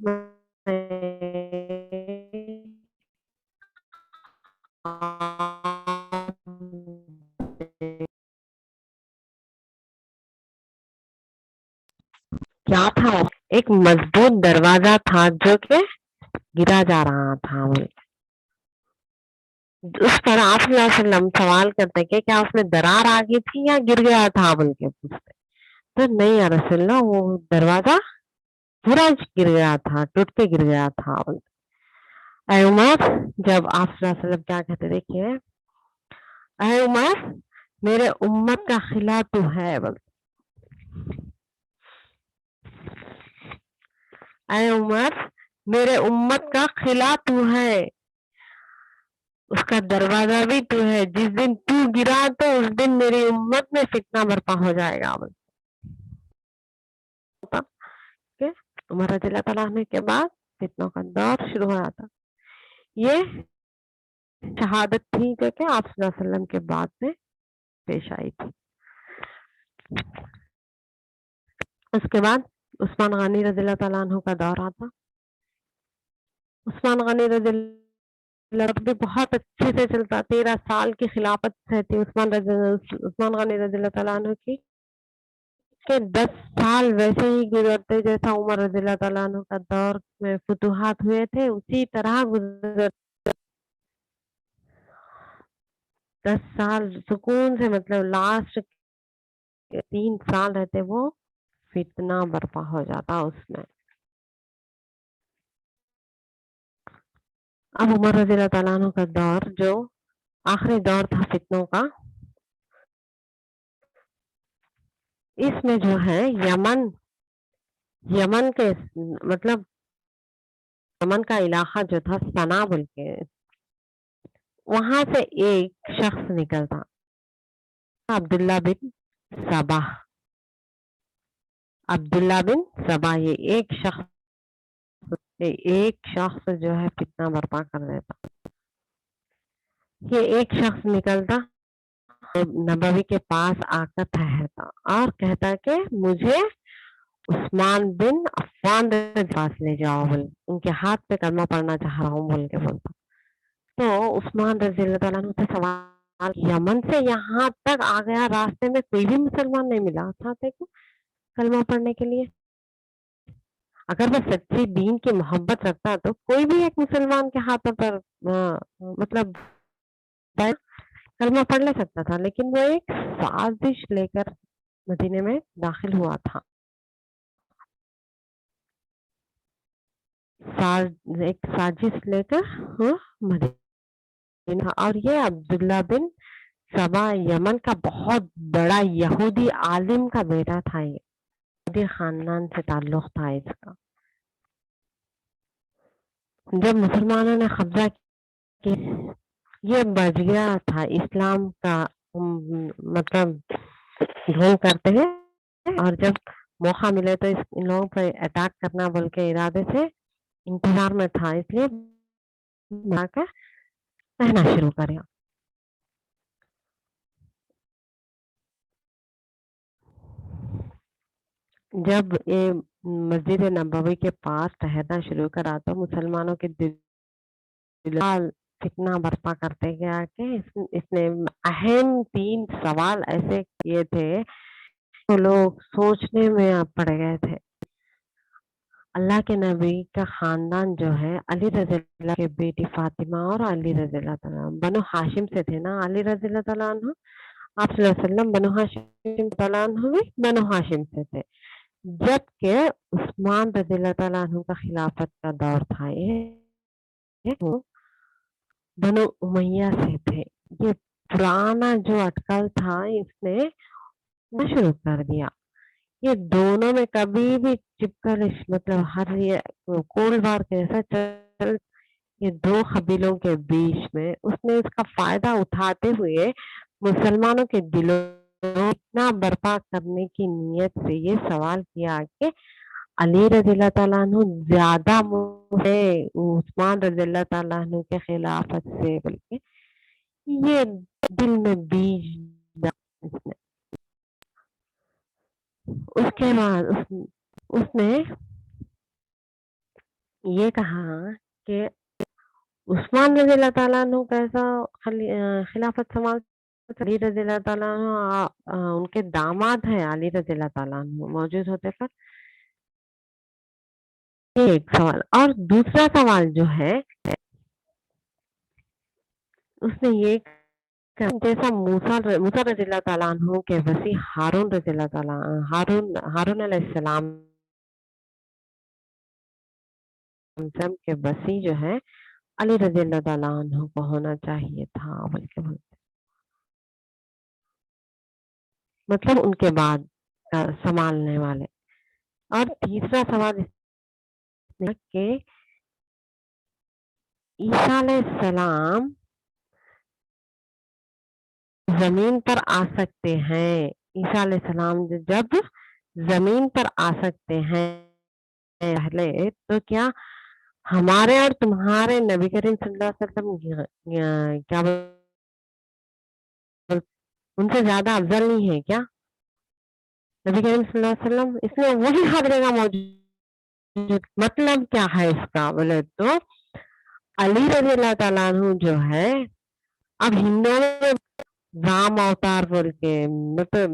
क्या था? एक मजबूत दरवाजा था जो कि गिरा जा रहा था। उस पर आप सल्लल्लाहु अलैहि वसल्लम सवाल करते कि क्या उसमें दरार आ गई थी या गिर गया था बोल के पूछते। तो नहीं या रसूलल्लाह, वो दरवाजा पूरा गिर गया था, टूट के गिर गया था बोलते। ऐ उमर, जब आप सल्लल्लाहु अलैहि वसल्लम क्या कहते देखिए, ऐ उमर میرے امت کا خلا تو ہے بس. اے عمر میرے امت کا خلا تو ہے, اس کا دروازہ بھی تو ہے. جس دن تو گرا تو اس دن میری امت میں فتنہ برپا ہو جائے گا. کہ عمر رضی اللہ تعالیٰ عنہ کے بعد فتنوں کا دور شروع ہو جاتا. یہ شہادت تھی جو کہ آپ صلی اللہ علیہ وسلم کے بعد میں پیش آئی تھی. اس کے بعد عثمان غنی رضی اللہ تعالیٰ عنہ کا دور آتا. عثمان غنی رضی اللہ بھی بہت اچھے سے چلتا. 13 سال کی خلافت تھی عثمان غنی رضی اللہ تعالیٰ عنہ کی, کہ 10 سال ویسے ہی گزرتے جیسا عمر رضی اللہ تعالیٰ عنہ کا دور میں فتوحات ہوئے تھے اسی طرح گزر. 10 سال سکون سے, مطلب لاسٹ 3 سال رہتے وہ فتنہ برپا ہو جاتا اس میں. اب عمر رضی اللہ تعالیٰ عنہ کا دور جو آخری دور تھا فتنوں کا, اس میں جو ہے یمن کے مطلب یمن کا علاقہ جو تھا سنا بول کے, وہاں سے ایک شخص نکلتا عبداللہ بن سبا. عبداللہ بن سبا یہ ایک شخص جو ہے فتنہ برپا کر دیتا. یہ ایک شخص نکلتا نبوی کے پاس آ کر ٹھہرتا اور کہتا کہ مجھے عثمان بن عفان کے پاس لے جاؤ بول, ان کے ہاتھ پہ کلمہ پڑھنا چاہ رہا ہوں بول کے بولتا. تو عثمان رضی اللہ تعالیٰ عنہ سے سوال, یمن سے یہاں تک آ گیا, راستے میں کوئی بھی مسلمان نہیں ملا تھا کو کلمہ پڑھنے کے لیے. اگر وہ سچی دین کی محبت رکھتا تو کوئی بھی ایک مسلمان کے ہاتھوں پر مطلب کلمہ پڑھ لے سکتا تھا, لیکن وہ ایک سازش لے کر مدینے میں داخل ہوا تھا. ایک سازش لے کر مدینے, اور یہ عبداللہ بن سبا یمن کا بہت بڑا یہودی عالم کا بیٹا تھا. یہ یہودی خاندان سے تعلق تھا اس کا. جب مسلمانوں نے قبضہ کیا یہ بچ گیا تھا اسلام کا مطلب ڈھونگ کرتے ہیں, اور جب موقع ملے تو ان لوگوں پر اٹیک کرنا بول کے ارادے سے انتظار میں تھا, اس لیے بنا کر رہنا شروع کریا. جب یہ مسجد نبوی کے پاس ٹہرنا شروع کرا تو مسلمانوں کے دل فتنہ برپا کرتے گیا کہ اس نے اہم 3 سوال ایسے کیے تھے تو لوگ سوچنے میں پڑ گئے تھے. اللہ کے نبی کا خاندان جو ہے علی رضی اللہ کی بیٹی فاطمہ اور علی رضی اللہ تعالیٰ بنو ہاشم سے تھے نا. علی رضی اللہ تعالیٰ عنہ آپ صلی اللہ علیہ وسلم بنو ہاشم تعالیٰ عنہ بھی بنو ہاشم سے تھے, جبکہ عثمان رضی اللہ تعالیٰ عنہ کا خلافت کا دور تھا یہ بنو امیہ سے تھے. یہ پرانا جو اٹکل تھا اس نے شروع کر دیا. یہ دونوں میں کبھی بھی چپکر مطلب ہر کولڈ وار کیسا چل, یہ 2 قبیلوں کے بیچ میں اس نے اس کا فائدہ اٹھاتے ہوئے مسلمانوں کے دلوں اتنا برپا کرنے کی نیت سے یہ سوال کیا کہ علی رضی اللہ تعالیٰ عنہ زیادہ عثمان رضی اللہ تعالیٰ عنہ کے خلافت سے بلکہ یہ دل میں بیج اس نے. اس کے بعد اس نے یہ کہا کہ عثمان رضی اللہ تعالیٰ عنہ کیسا خلافت سنبھال, علی رضی اللہ تعالیٰ عنہ ان کے داماد ہیں, علی رضی اللہ تعالیٰ عنہ موجود ہوتے پر. ایک سوال, اور دوسرا سوال جو ہے اس نے یہ جیسا موسیٰ رضی اللہ تعالیٰ عنہ کے وسیع ہارون رضی اللہ تعالیٰ ہارون علیہ السلام کے وسیع جو ہے علی رضی اللہ تعالیٰ عنہ کو ہونا چاہیے تھا بلکہ مطلب ان کے بعد سنبھالنے والے. اور تیسرا سوال اس نے کہ عیسیٰ علیہ السلام زمین پر آ سکتے ہیں. عیسیٰ علیہ السلام جب زمین پر آ سکتے ہیں پہلے، تو کیا ہمارے اور تمہارے نبی کریم صلی اللہ علیہ وسلم کیا ان سے زیادہ افضل نہیں ہے کیا؟ نبی کریم صلی اللہ علیہ وسلم اس میں وہی ہر جگہ موجود. مطلب کیا ہے اس کا بولے تو علی رضی اللہ تعالیٰ عنہ جو ہے، اب ہندوؤں میں رام اوتار بول کے، مطلب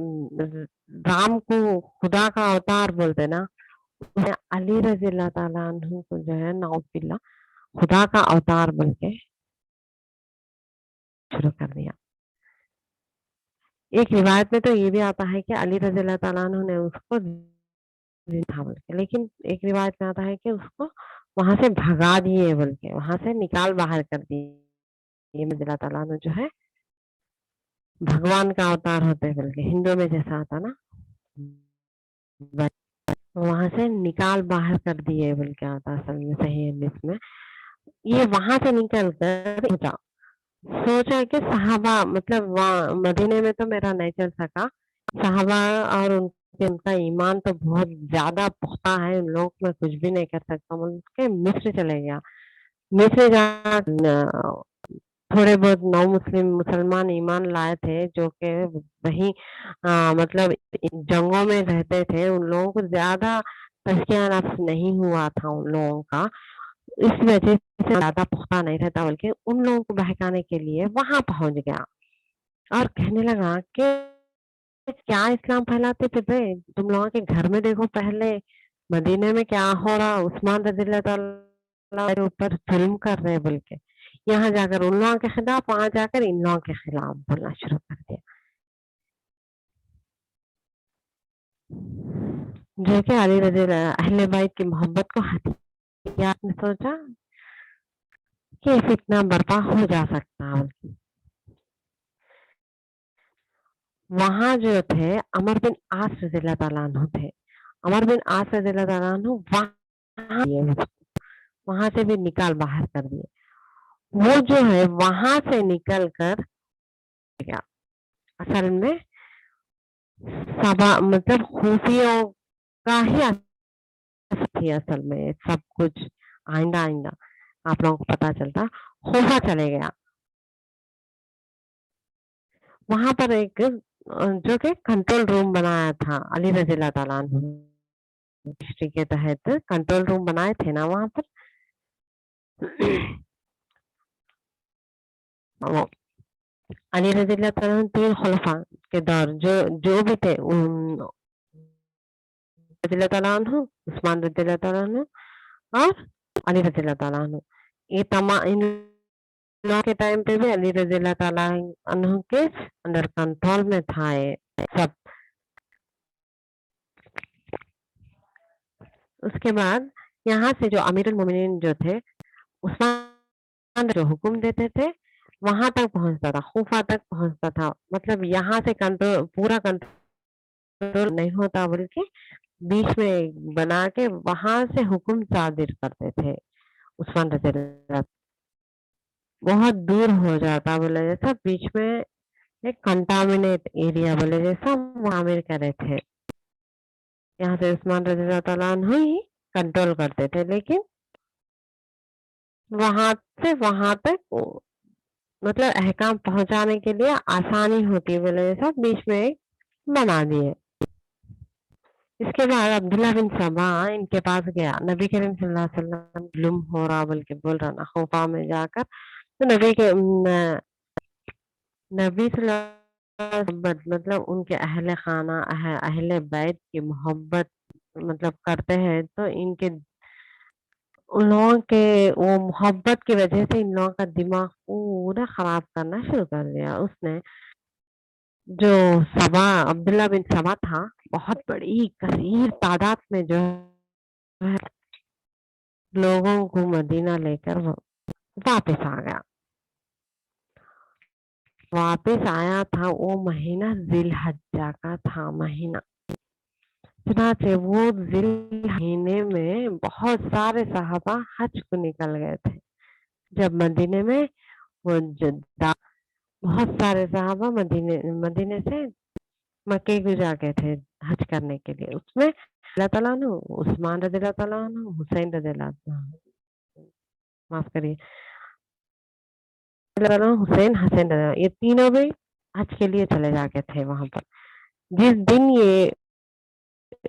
رام کو خدا کا اوتار بولتے نا، علی رضی اللہ تعالیٰ عنہ کو جو ہے نعوذ باللہ خدا کا اوتار بول کے شروع کر دیا. ایک روایت میں تو یہ بھی آتا ہے کہ علی رضی اللہ تعالیٰ عنہ نے اس کو تھا بول کے، لیکن ایک روایت میں آتا ہے کہ اس کو وہاں سے بھگا دیے بول کے، وہاں سے نکال باہر کر دیے. رضی اللہ تعالیٰ عنہ جو ہے بھگوان کا اوتار ہوتے بول کے ہندو میں جیسا آتا نا، وہاں سے نکال باہر کر دیے بول کے آتا اصل میں صحیح حدیث میں. یہ وہاں سے نکل کر سوچا کہ صحابہ مطلب مدینے میں تو میرا نہیں چل سکا، صحابہ اور ان کا ایمان تو بہت زیادہ پختہ ہے، ان لوگ میں کچھ بھی نہیں کر سکتا. ان کے مصر چلے گیا. مصر جا تھوڑے بہت نو مسلمان ایمان لائے تھے جو کہ وہی مطلب جنگوں میں رہتے تھے. ان لوگوں کو زیادہ تزکیہ نفس نہیں ہوا تھا ان لوگوں کا، اس وجہ سے زیادہ پختہ نہیں رہتا، بلکہ ان لوگوں کو بہکانے کے لیے وہاں پہنچ گیا اور کہنے لگا کہ کیا اسلام پھیلاتے پھر تم لوگوں کے گھر میں دیکھو پہلے مدینے میں کیا ہو رہا، عثمان رضی اللہ تعالیٰ کے اوپر ظلم کر رہے بول کے، یہاں جا کر ان لوگوں کے خلاف، وہاں جا کر ان لوگوں کے خلاف بولنا شروع کر دیا. جو کہ علی رضی اللہ اہل بیت کی محبت کو ہتھیار نے سوچا کہ فتنہ برپا ہو جا سکتا. وہاں جو تھے عمر بن عاص رضی اللہ تعالیٰ عنہ تھے. عمر بن عاص رضی اللہ تعالیٰ عنہ وہاں سے بھی نکال باہر کر دیے. وہ جو ہے وہاں سے نکل کر گیا اصل میں مطلب خوفیوں کا ہی تھی اصل میں سب کچھ. آئندہ آپ لوگوں کو پتا چلتا خوفا چلے گیا. وہاں پر ایک جو کہ کنٹرول روم بنایا تھا علی رضی اللہ تعالیٰ عنہ ہسٹری کے تحت کنٹرول روم بنائے تھے نا وہاں پر. علی رضی اللہ تعالیٰ عنہ 3 خلفاء کے دور جو بھی تھے، رضی اللہ تعالیٰ عنہ، عثمان رضی اللہ تعالیٰ عنہ اور علی رضی اللہ تعالیٰ عنہ، یہ تمام ان کے ٹائم پہ بھی علی رضی اللہ تعالیٰ عنہ کے انڈر کنٹرول میں تھا یہ سب. اس کے بعد یہاں سے جو امیر المومنین جو تھے عثمان جو حکم دیتے تھے وہاں تک پہنچتا تھا، خوفا تک پہنچتا تھا. مطلب یہاں سے کنٹرول پورا کنٹرول نہیں ہوتا بلکہ بیچ میں بنا کے وہاں سے حکم صادر کرتے تھے عثمان رضی اللہ. بہت دور ہو جاتا بولے جیسا، بیچ میں ایک کنٹامنیٹ ایریا بولے جیسا عامر کرے تھے. یہاں سے عثمان رضی اللہ تعالیٰ عنہ ہی کنٹرول کرتے تھے، لیکن وہاں سے وہاں تک مطلب احکام پہنچانے کے لیے آسانی ہوتی ہے بولے جیسا بیچ میں ایک بنا دیے. اس کے بعد عبداللہ بن سبا ان کے پاس گیا. نبی کریم صلی اللہ علیہ وسلم ظلم ہو رہا بلکہ بول رہا نا خوفا میں جا کر، تو نبی صلی اللہ علیہ وسلم مطلب ان کے اہل خانہ اہل بیت کی محبت مطلب کرتے ہیں، تو ان لوگوں کے وہ محبت کی وجہ سے ان لوگوں کا دماغ پورا خراب کرنا شروع کر دیا. اس نے جو سبا عبداللہ بن سبا تھا، بہت بڑی کثیر تعداد میں جو ہے لوگوں کو مدینہ لے کر واپس آ گیا. वापस आया था वो महीना जिलहज्जा का था महीना। चुनाचे वो जिल महीने में बहुत सारे सहाबा हज को निकल गए थे। जब मदीने में वो बहुत सारे सहाबा मदीने मदीने से मक्के को जा गए थे हज करने के लिए। उसमें अल्लाह ताला ने उस्मान रज़ी ताला अन्हु, हुसैन रज़ी माफ करिए हुसैन हसन ये तीनों भी हज के लिए चले जाके थे वहां पर। जिस दिन ये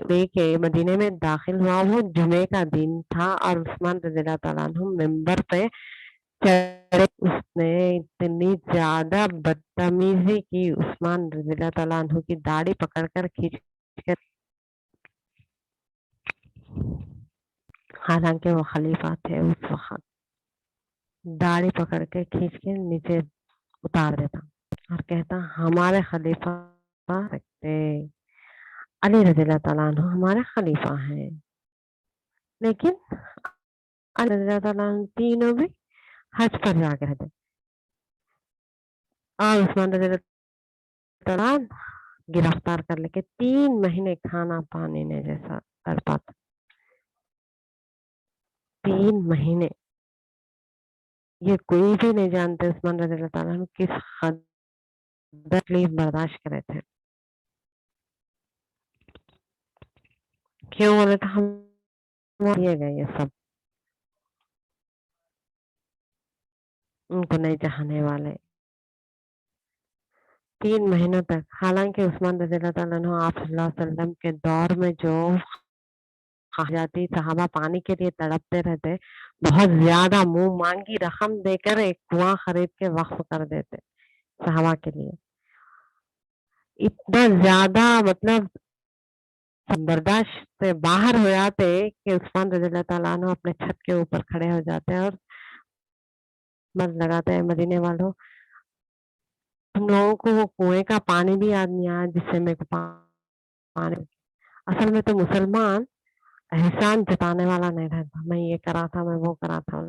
लेके मदीने में दाखिल हुआ वो जुमे का दिन था और उस्मान रज़ी ताला अन्हु मिंबर पे चढ़े। उसने इतनी ज्यादा बदतमीजी की उस्मान रज़ी ताला अन्हु की दाढ़ी पकड़कर खींच कर, हालांकि वो खलीफा थे उस वक्त, दाढ़ी पकड़ के खींच के नीचे उतार देता और कहता हमारे खलीफा सकते अली रज़ी ताला अन्हु हमारे खलीफा हैं। लेकिन अली रज़ी ताला अन्हु तीनों भी हज पर जाके रहते और उस्मान रज़ी ताला गिरफ्तार कर लेके 3 महीने खाना पानी ने जैसा तड़पा था। 3 महीने ये कोई भी नहीं जानते उस्मान रज़ी ताला अन्हु किस हद तकलीफ बर्दाश्त करे थे। क्यों बोले तो हम दिए गए ये सब उनको नहीं चाहने वाले। 3 महीनों तक, हालांकि उस्मान रज़ी ताला अन्हु आप सल्लल्लाहु अलैहि वसल्लम के दौर में जो जाती सहाबा पानी के लिए तड़पते रहते, बहुत ज्यादा मुंह मांगी रकम देकर एक कुआं खरीद के वक्फ कर देते सहाबा के लिए। इतना ज्यादा मतलब बर्दाश्त से बाहर हो जाते कि उस्मान रज़ी ताला अन्हु अपने छत के ऊपर खड़े हो जाते और मत लगाते हैं मदीने वालों, तुम लोगों को वो कुएं का पानी भी याद नहीं आया जिससे मेरे को पानी। असल में तो मुसलमान एहसान जताने वाला नहीं रहता, मैं ये करा था मैं वो करा था।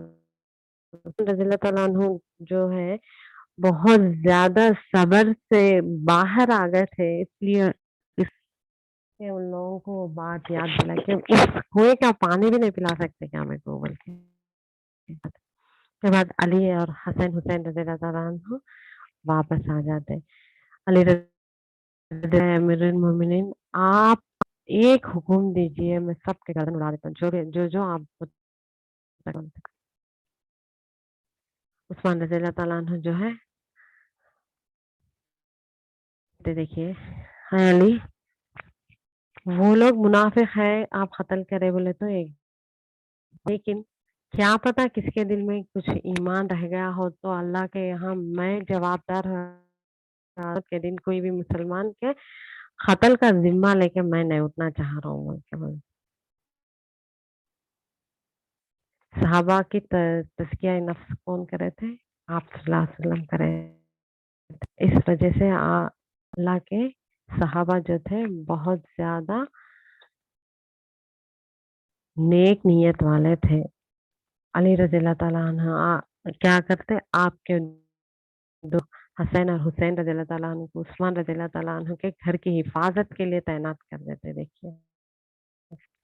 रज़ी ताला अन्हु जो है बहुत ज्यादा सब्र से बाहर आ गए थे, इसलिए इससे उन लोगों को वो बात याद दिला कि इस कुएं का पानी भी नहीं पिला सकते क्या मेरे को बोल के। उसके बाद अली और हसन हुसैन रज़ी ताला अन्हु वापस आ जाते। अली अमीरुल मोमिनीन आप एक हुक्म दीजिए मैं सबके गर्दन उड़ा देता हूँ, जो आप उस्मान रज़ी ताला अन्हु जो है देखिए है अली, वो लोग मुनाफिक है आप कत्ल करे बोले तो एक, लेकिन क्या पता किसके दिल में कुछ ईमान रह गया हो तो अल्लाह के यहाँ मैं जवाबदार के दिन कोई भी मुसलमान के कत्ल का जिम्मा लेके मैं नहीं उठना चाह रहा हूँ बोल के बोले। सहाबा की तज़किया नफ्स कौन करे थे? आप सल्लल्लाहु अलैहि वसल्लम करे। इस वजह से अल्लाह के सहाबा जो थे बहुत ज्यादा नेक नियत वाले थे। अली रज़ी ताला अन्हु क्या करते आपके दो हसैन और हुसैन रज़ी ताला अन्हु को उस्मान रज़ी ताला अन्हु के घर की हिफाजत के लिए तैनात कर देते। देखिए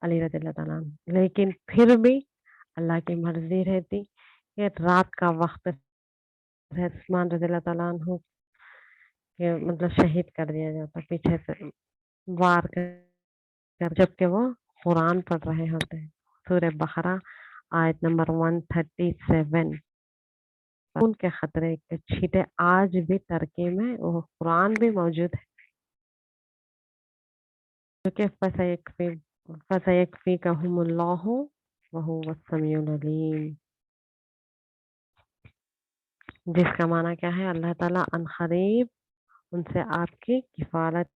अली रज़ी ताला अन्हु, लेकिन फिर भी अल्लाह की मर्जी रहती कि रात का वक्त उस्मान रज़ी ताला अन्हु के मतलब शहीद कर दिया जाता पीछे से वार कर, जबकि वो कुरान पढ़ रहे होते हैं। सूरह बकरा आयत नंबर 137। उनके खतरे के छींटे आज भी टर्की में वो कुरान भी मौजूद है, क्योंकि फसयकफीकहुमुल्लाहु वहुव अस्समीउल अलीम, जिसका माना क्या है अल्लाह ताला अनकरीब उनसे आपकी किफालत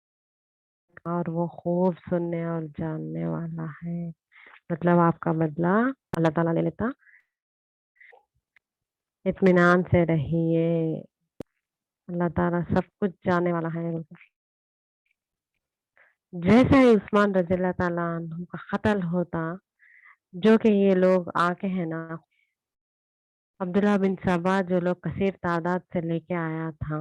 और वो खूब सुनने और जानने वाला है। मतलब आपका बदला अल्लाह ताला ले लेता। इत्मीनान से रहिए, अल्लाह ताला सब कुछ जानने वाला है। जैसे ही उस्मान रज़ी ताला अन्हु का कत्ल होता, जो कि ये लोग आके है ना अब्दुल्ला बिन सबा जो लोग कसीर तादाद से लेके आया था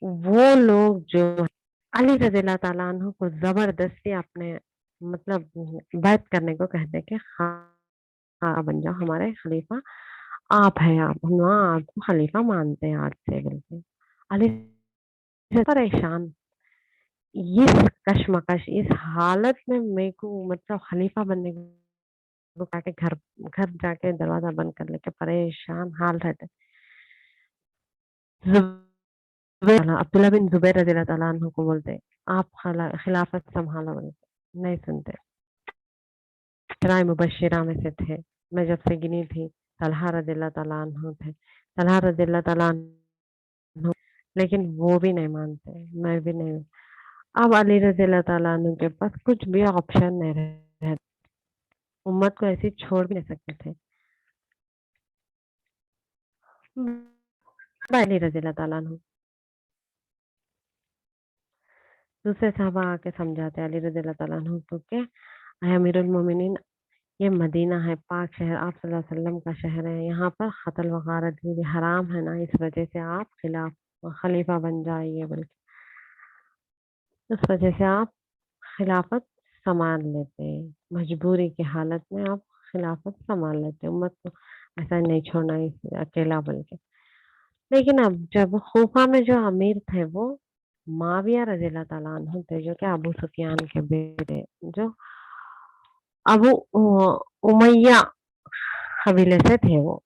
वो लोग जो अली रज़ियल्लाहु ताला अन्हु को जबरदस्ती अपने मतलब बैत करने को कहते कि हाँ बन जाओ हमारे खलीफा, आप हैं आप, हम ना आपको खलीफा मानते हैं आज से बोलके। अली से परेशान, इस कशमकश, इस हालत में मेरे को मतलब खलीफा बनने को जाके घर घर जाके दरवाजा बंद कर लेके परेशान हाल रहते। अब्दुल्ला बिन जुबैर रज़ियल्लाहु ताला अन्हु को बोलते, आप खिलाफत संभालो बोलके, नहीं सुनते। अशराए मुबश्शिरा में से थे। मैं जब से गिनी थी, तलहा रज़ियल्लाहु ताला अन्हु थे। तलहा रज़ियल्लाहु ताला अन्हु, लेकिन वो भी नहीं मानते, मैं भी नहीं। अब अली रज़ियल्लाहु ताला अन्हु के पास कुछ भी ऑप्शन नहीं रहे। उम्मत को ऐसे छोड़ भी नहीं सकते थे। अली रज़ियल्लाहु ताला अन्हु दूसरे साहबा आके समझाते अली रज़ियल्लाहु ताला अन्हु को कि ऐ अमीरुल मोमिनीन, ये मदीना है, पाक शहर, आप सल्लल्लाहु अलैहि वसल्लम का शहर है। यहाँ पर कत्ल वगारत भी हराम है ना, इस वजह से आप खलीफा बन जाइए बल्कि उस वजह से आप खिलाफत संभाल लेते हैं। मजबूरी की हालत में आप खिलाफत संभाल लेते हैं। उम्मत को ऐसा नहीं छोड़ना अकेला बल्कि। लेकिन अब जब खूफा में जो अमीर थे वो माविया रज़ियल्लाहु ताला अन्हु थे, जो कि अबू सुफियान के बेटे, जो अबू उमैया कबीले से थे वो।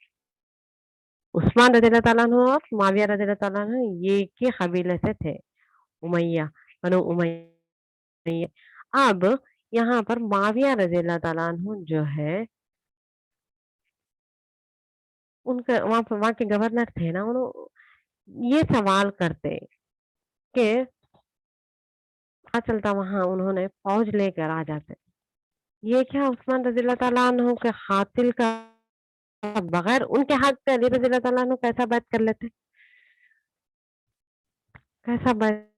उस्मान रज़ियल्लाहु ताला अन्हु और माविया रज़ियल्लाहु ताला अन्हु ये के कबीले से थे, उमैया, बनु उमैया। अब यहाँ पर माविया रज़ियल्लाहु ताला अन्हु जो है, उनका वहाँ के गवर्नर थे ना, ये सवाल करते कि पता चलता वहाँ उन्होंने फौज लेकर आ जाते। ये क्या उस्मान रज़ियल्लाहु ताला अन्हु के कातिल का बगैर उनके हक पे अली रज़ियल्लाहु ताला अन्हु कैसा बैत कर लेते? कैसा बैत?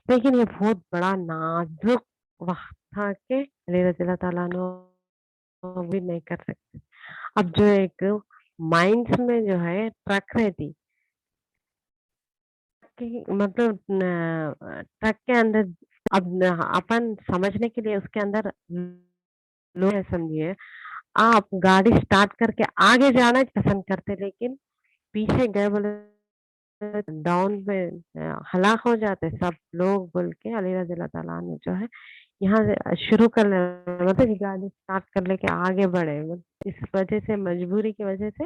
लेकिन ये बहुत बड़ा नाजुक वक़्त था कि अली रज़ियल्लाहु ताला अन्हु भी नहीं कर सकते। अब जो एक माइंड्स में जो है ट्रक रहती कि मतलब ट्रक के अंदर, अब अपन समझने के लिए उसके अंदर लोग हैं समझिए, आप गाड़ी स्टार्ट करके आगे जाना पसंद करते, लेकिन पीछे गए बोले डाउन पे हलाक हो जाते सब लोग बोल के अली रज़ियल्लाहु ताला अन्हु जो है यहाँ से शुरू कर मतलब कि गाड़ी स्टार्ट कर लेके आगे बढ़े, इस वजह से मजबूरी की वजह से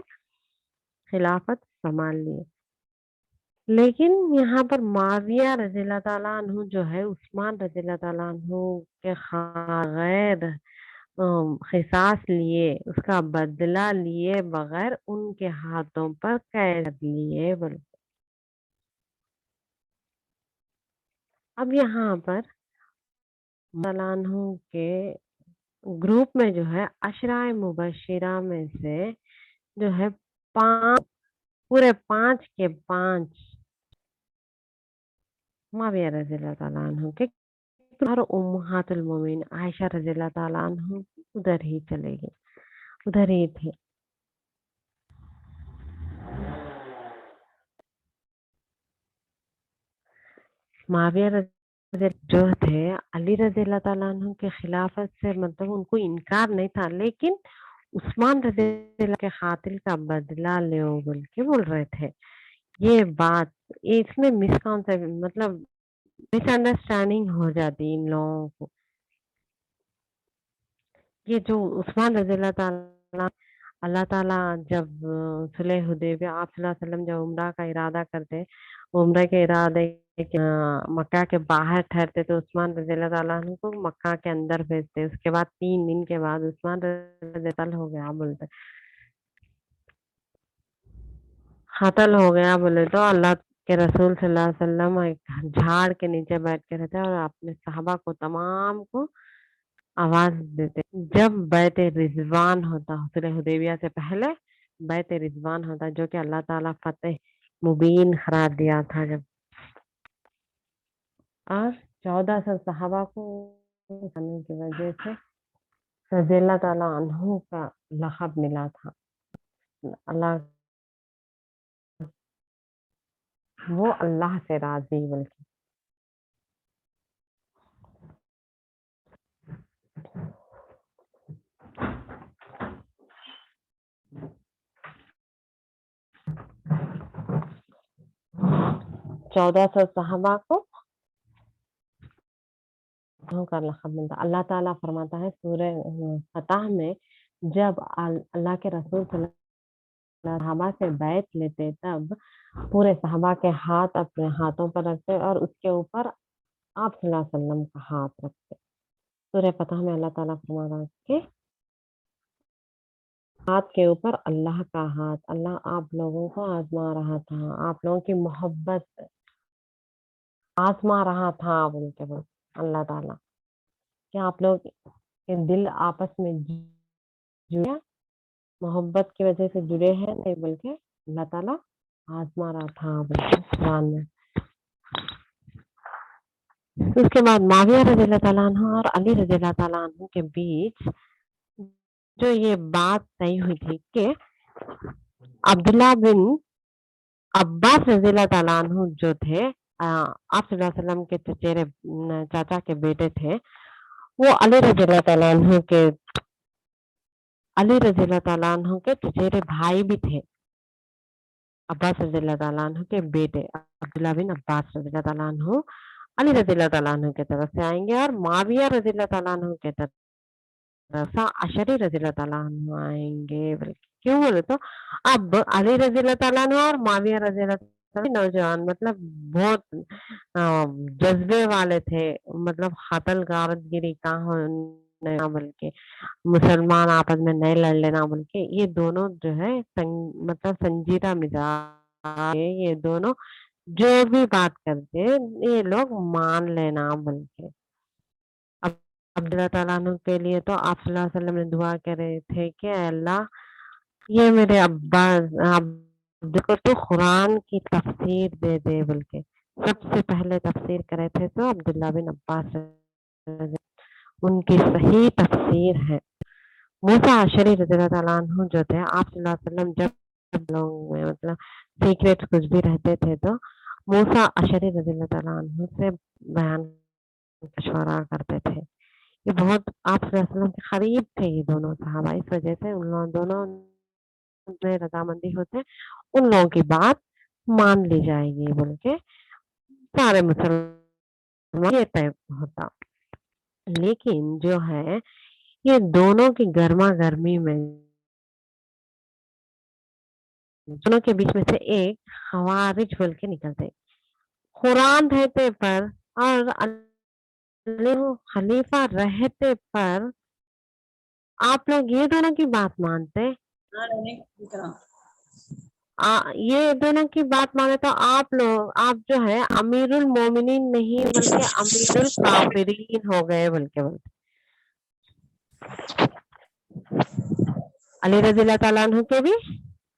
खिलाफत संभाल लिए। लेकिन यहाँ पर माविया रज़ियल्लाहु ताला अन्हु जो है उस्मान रज़ियल्लाहु ताला अन्हु के बगैर क़िसास लिए, उसका बदला लिए बगैर उनके हाथों पर कैद लिए बोले। अब यहाँ पर ताला अन्हु के ग्रुप में जो है अशराए मुबश्शिरा में से जो है 5 पूरे 5 के 5 माविया रज़ियल्लाहु ताला अन्हु के और उम्महातुल मोमिनीन आयशा रज़ियल्लाहु ताला अन्हु उधर ही चले गए, उधर ही थे। माविया जो थे अली रज़ियल्लाहु ताला अन्हु के खिलाफत से मतलब उनको इनकार नहीं था, लेकिन उस्मान रज़ियल्लाहु के कातिल का बदला लो बोल के बोल रहे थे। ये बात इसमें मिसकॉन्सेप्ट मतलब मिसअंडरस्टैंडिंग हो जाती इन लोगों को। ये जो उस्मान रज़ियल्लाहु ताला अल्लाह ताला जब सुलह हुदैबिया आप सल्लल्लाहु अलैहि वसल्लम जब उम्रा का इरादा करते, उम्रा के इरादे मक्का के बाहर ठहरते तो उस्मान रज़ियल्लाहु ताला अन्हु को मक्का के अंदर भेजते। उसके बाद 3 दिन के बाद उस्मान कत्ल हो गया बोलते। कत्ल हो गया बोले तो अल्लाह के रसूल सल्लल्लाहु अलैहि वसल्लम एक झाड़ के नीचे बैठ के रहते और अपने सहाबा को तमाम को आवाज देते। जब बैत रिजवान होता सुलह हुदैबिया से पहले बैत रिजवान होता जो कि अल्लाह ताला फतेह मुबीन करार दिया था जब, और 1400 सहाबा को आने की वजह से रज़ियल्लाहु ताला अन्हु का लक़ब मिला था। अल्लाह वो अल्लाह से राजी बल्कि। चौदह सौ सहाबा को का लक़ब मिलता। अल्लाह ताला फरमाता है सूरह फतह में, जब अल्लाह के रसूल सहाबा से बैत लेते तब पूरे सहाबा के हाथ अपने हाथों पर रखते और उसके ऊपर आप सल्लल्लाहु अलैहि वसल्लम का हाथ रखते। सूरह फतह में अल्लाह ताला फरमा रहा है कि हाथ के ऊपर अल्लाह का हाथ, अल्लाह आप लोगों को आजमा रहा था, आप लोगों की मोहब्बत आजमा रहा था बोल के बोल अल्लाह ताला कि आप लोग के दिल आपस में जुड़े, मोहब्बत की वजह से जुड़े हैं, नहीं बल्कि अल्लाह ताला आजमा रहा था बोल के कुरान में। उसके बाद माविया रज़ी अल्लाह ताला अन्हु और अली रज़ी अल्लाह ताला अन्हु के बीच जो ये बात तय हुई थी कि अब्दुल्ला बिन अब्बास रज़ी अल्लाह ताला अन्हु जो थे, आप सल्लल्लाहु अलैहि वसल्लम के चचेरे चाचा के बेटे थे, वो अली रज़ी अल्लाह ताला अन्हु के चचेरे भाई भी थे। अब्बास रज़ी अल्लाह ताला अन्हु के बेटे अब्दुल्ला बिन अब्बास रज़ी अल्लाह ताला अन्हु अली रज़ी अल्लाह ताला अन्हु की तरफ से आएंगे और माविया रज़ी अल्लाह ताला अन्हु की तरफ अशरी रज़ी अल्लाह ताला अन्हु आएंगे। बल्कि क्यों बोले तो अब अली रज़ी अल्लाह ताला अन्हु और माविया रज़ी अल्लाह ताला नौजवान मतलब बहुत जज्बे वाले थे, मतलब कत्ल गारतगिरी का होने ना बल्कि मुसलमान आपस में नहीं लड़ लेना बल्कि ये दोनों जो है मतलब संजीदा मिजाज है, ये दोनों जो भी बात करते हैं ये लोग मान लेना बल्कि। अब अब्दुल्लाह ताला अन्हु के लिए तो आप सल्लल्लाहु अलैहि वसल्लम ने दुआ करे थे कि अल्लाह ये मेरे अब्बा अब्दु को तो कुरान की तफसीर दे दे बल्कि। सबसे पहले तफसीर करे थे तो अब्दुल्ला बिन अब्बास, उनकी सही तफसीर है। मूसा अशरी रज़ी अल्लाह अन्हु जो थे, आप सल्लल्लाहु अलैहि वसल्लम जब लोग में मतलब सीक्रेट कुछ भी रहते थे तो मूसा अशरी रज़ी अल्लाह अन्हु से बयान मशवरा करते थे। ये बहुत आप सल्लल्लाहु अलैहि वसल्लम के करीब थे ये दोनों सहाबा, इस वजह से उन लोगों दोनों में रजामंदी होते, उन लोगों की बात मान ली जाएगी बोल के सारे मुसलमान ये तय होता। लेकिन जो है ये दोनों की गर्मा गर्मी में दोनों के बीच में से एक खवारिज बोल के निकलते, कुरान रहते पर और खलीफा रहते पर आप लोग ये दोनों की बात मानते, ये दोनों की बात माने तो आप लोग आप जो है अमीरुल मोमिनीन नहीं बल्कि अमीरुल काफिरीन हो गए बल्कि बोलते। अली रज़ी अल्लाह ताला अन्हु के भी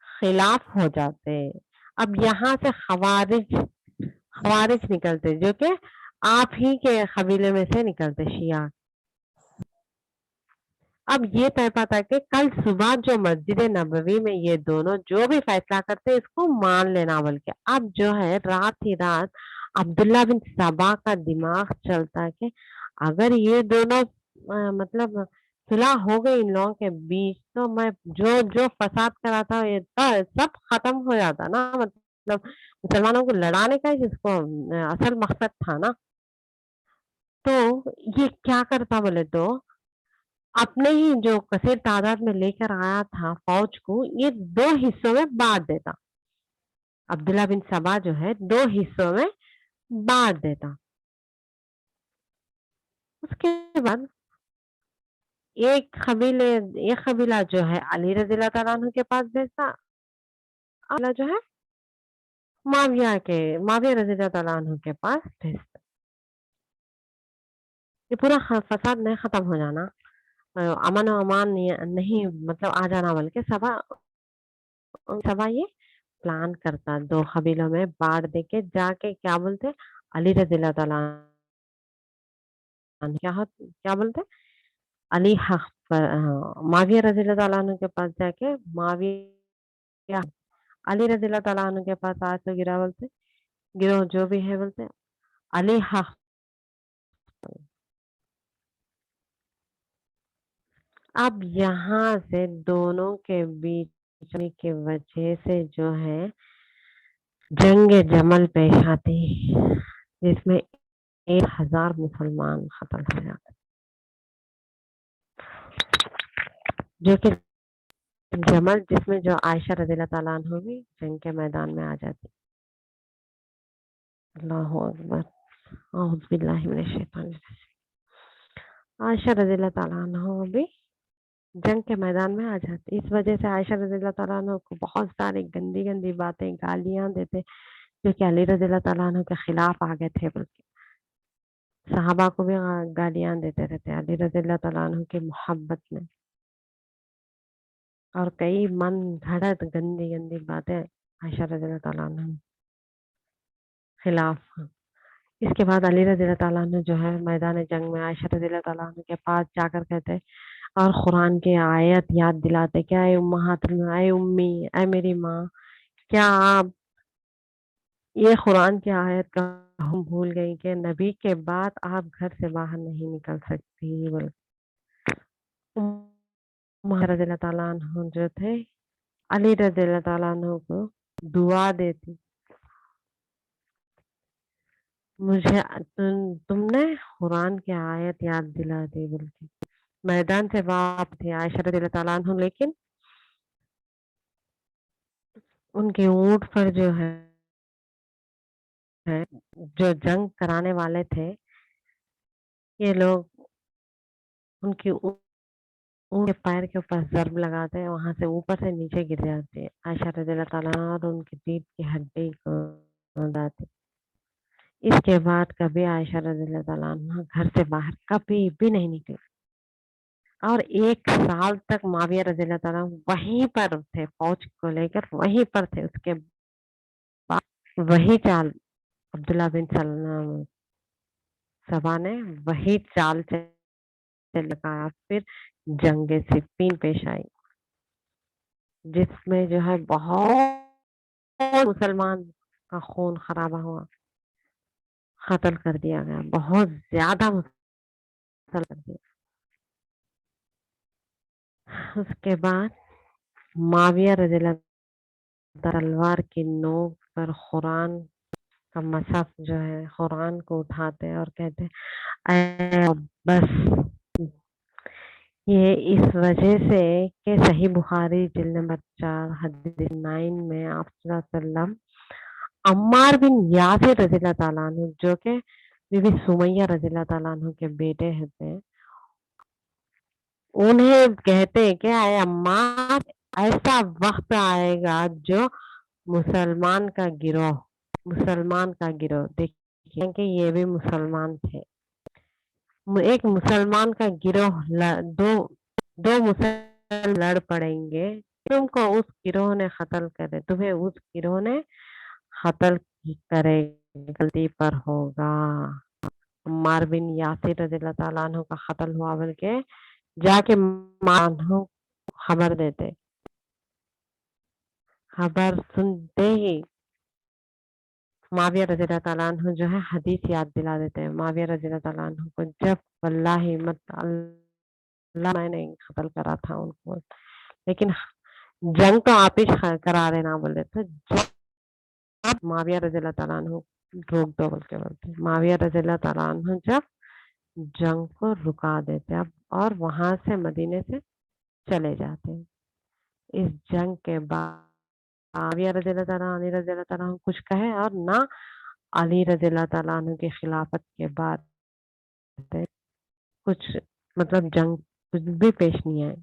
खिलाफ हो जाते। अब यहाँ से खवारिज निकलते जो कि आप ही के कबीले में से निकलते शिया। अब ये तय पाता कि कल सुबह जो मस्जिद नबवी में ये दोनों जो भी फैसला करते इसको मान लेना बल्कि। अब जो है रात ही रात अब्दुल्ला बिन सबा का दिमाग चलता कि अगर ये दोनों मतलब सुलह हो गई इन लोगों के बीच तो मैं जो जो फसाद करा था ये सब खत्म हो जाता ना, मतलब मुसलमानों को लड़ाने का ही जिसको असल मकसद था ना। तो ये क्या करता बोले तो अपने ही जो कसीर तादाद में लेकर आया था फौज को ये 2 हिस्सों में बाँट देता। अब्दुल्ला बिन सबा जो है 2 हिस्सों में बाँट देता। उसके बाद एक कबीला जो है अली रज़ी अल्लाह ताला अन्हु के पास भेजता, अगला जो है माविया रज़ी अल्लाह ताला अन्हु के पास भेजता। ये पूरा फसाद नहीं खत्म हो जाना, अमन और अमान नहीं मतलब आ जाना बल्कि सबा ये प्लान करता 2 कबीलों में बाँट देके जाके क्या बोलते अली रज़ी अल्लाह ताला अन्हु क्या बोलते अली हक पर माविया रज़ी अल्लाह ताला अन्हु के पास जाके माविया अली रज़ी अल्लाह ताला अन्हु के पास आँच गिरा बोलते गिरोह जो भी है बोलते हैं अली हक। अब यहाँ से दोनों के बीच में की वजह से जो है जंग जमल पेश आती है, जिसमें 1000 मुसलमान खत्म हो जाते, जो कि जमल जिसमें जो आयशा रज़ियल्लाहु ताला अन्हा भी जंग के मैदान में आ जाती। अल्लाहु अकबर, औज़ु बिल्लाहि मिनश शैतानिर रजीम। आयशा रज़ियल्लाहु ताला अन्हा भी जंग के मैदान में आ जाती। इस वजह से आयशा रज़ियल्लाहु ताला अन्हा को बहुत सारी गंदी-गंदी बातें, गालियाँ देते, जो कि अली रज़ियल्लाहु ताला अन्हु के खिलाफ आ गए थे बल्कि। सहाबा को भी गालियाँ देते रहते अली रज़ियल्लाहु ताला अन्हु की मोहब्बत में, और कई मन घड़त गंदी-गंदी बातें आयशा रज़ियल्लाहु ताला अन्हा खिलाफ। इसके बाद अली रज़ियल्लाहु ताला अन्हु जो है मैदान जंग में आयशा रज़ियल्लाहु ताला अन्हा के पास जाकर कहते और कुरान की आयत याद दिलाते, क्या ऐ उम्महातुल, ऐ उम्मी, ऐ मेरी माँ, क्या आप ये कुरान की आयत का हम भूल गई कि नबी के बाद आप घर से बाहर नहीं निकल सकती। बोल उम्मा रज़ियल्लाहु ताला अन्हु जो थे अली रज़ियल्लाहु ताला अन्हु को दुआ देती, मुझे तुमने कुरान की आयत याद दिला दी बोल के। मैदान से वापस थे आयशा रज़ियल्लाहु ताला अन्हु, लेकिन उनके ऊँट पर जो है जो जंग कराने वाले थे, ये लोग उनकी ऊँट के पैर के ऊपर ज़र्ब लगाते हैं, वहाँ से ऊपर से नीचे गिर जाते हैं आयशा रज़ियल्लाहु ताला अन्हा और उनकी रीढ़ की हड्डी को दाते। इसके बाद कभी आयशा रज़ियल्लाहु ताला अन्हा घर से बाहर कभी भी नहीं निकली, और 1 साल तक मुआविया रज़ियल्लाहु ताला वहीं पर थे, फौज को लेकर वहीं पर थे। उसके बाद वही चाल अब्दुल्ला बिन सबा ने वही चाल से लगाया। फिर जंग सिफ़ीन पेश आई, जिसमें जो है बहुत मुसलमान का खून खराबा हुआ, कत्ल कर दिया गया, बहुत ज़्यादा मुसलमान कर दिया। उसके बाद मुआविया रज़ियल्लाहु तलवार की नोक पर कुरान का मसहफ जो है कुरान को उठाते और कहते ऐ बस, ये इस वजह से कि सही बुखारी जिल्द नंबर 4 हदीस 9 में आप सल्लल्लाहु अलैहि वसल्लम अम्मार बिन यासिर रज़ियल्लाहु ताला अन्हु, जो कि बीबी सुमैया रज़ियल्लाहु ताला अन्हु के बेटे थे, उन्हें कहते हैं कि ऐ अम्मार, ऐसा वक्त आएगा जो मुसलमान का गिरोह देखिए कि ये भी मुसलमान थे। एक मुसलमान का गिरोह दो मुसलमान लड़ पड़ेंगे, तुमको उस गिरोह ने कत्ल करे, तुम्हें उस गिरोह ने कत्ल करे, गलती पर होगा। अम्मार बिन यासिर रज़ियल्लाहु ताला अन्हु का कत्ल हुआ बोल के जाके मानो खबर देते। खबर सुनते ही मुआविया रज़ियल्लाहु ताला अन्हु जो है हदीस याद दिला देते हैं। मुआविया रज़ियल्लाहु ताला अन्हु को जब वल्लाहि मत अल्लाह, मैंने कत्ल करा था उनको, लेकिन जंग तो आप ही करा देना बोले तो मुआविया रज़ियल्लाहु ताला अन्हु रोक दो बोल के बोलते। मुआविया रज़ियल्लाहु ताला अन्हु जब जंग को रुका देते अब, और वहां से मदीने से चले जाते हैं। इस जंग के बाद मुआविया रज़ियल्लाहु ताला, अली रज़ियल्लाहु ताला अन्हु कुछ कहे और ना अली रज़ियल्लाहु ताला अन्हु की खिलाफत के बाद कुछ मतलब जंग कुछ भी पेश नहीं आए,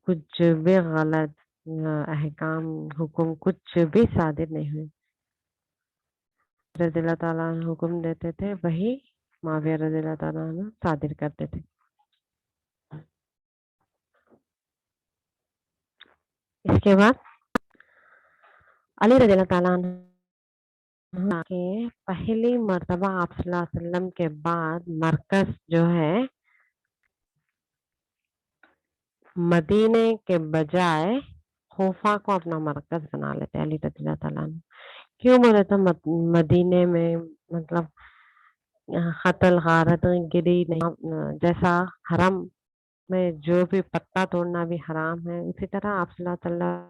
कुछ भी गलत अहकाम हुक्म कुछ भी सादिर नहीं हुए। रज़ियल्लाहु ताला अन्हु हुक्म देते थे, वही मुआविया रज़ियल्लाहु ताला अन्हु सादिर करते थे। इसके बाद अली रज़ियल्लाहु ताला अन्हु के पहली मर्तबा आप सल्लल्लाहु अलैहि वसल्लम के बाद मरकज जो है मदीने के बजाय खूफा को अपना मरकज बना लेते अली रज़ी अल्लाह तआला अन्हु। क्यों बोले तो मदीने में मतलब कत्ल गारत गिरी नहीं, जैसा हरम में जो भी पत्ता तोड़ना भी हराम है, उसी तरह आप सल्लल्लाहु अलैहि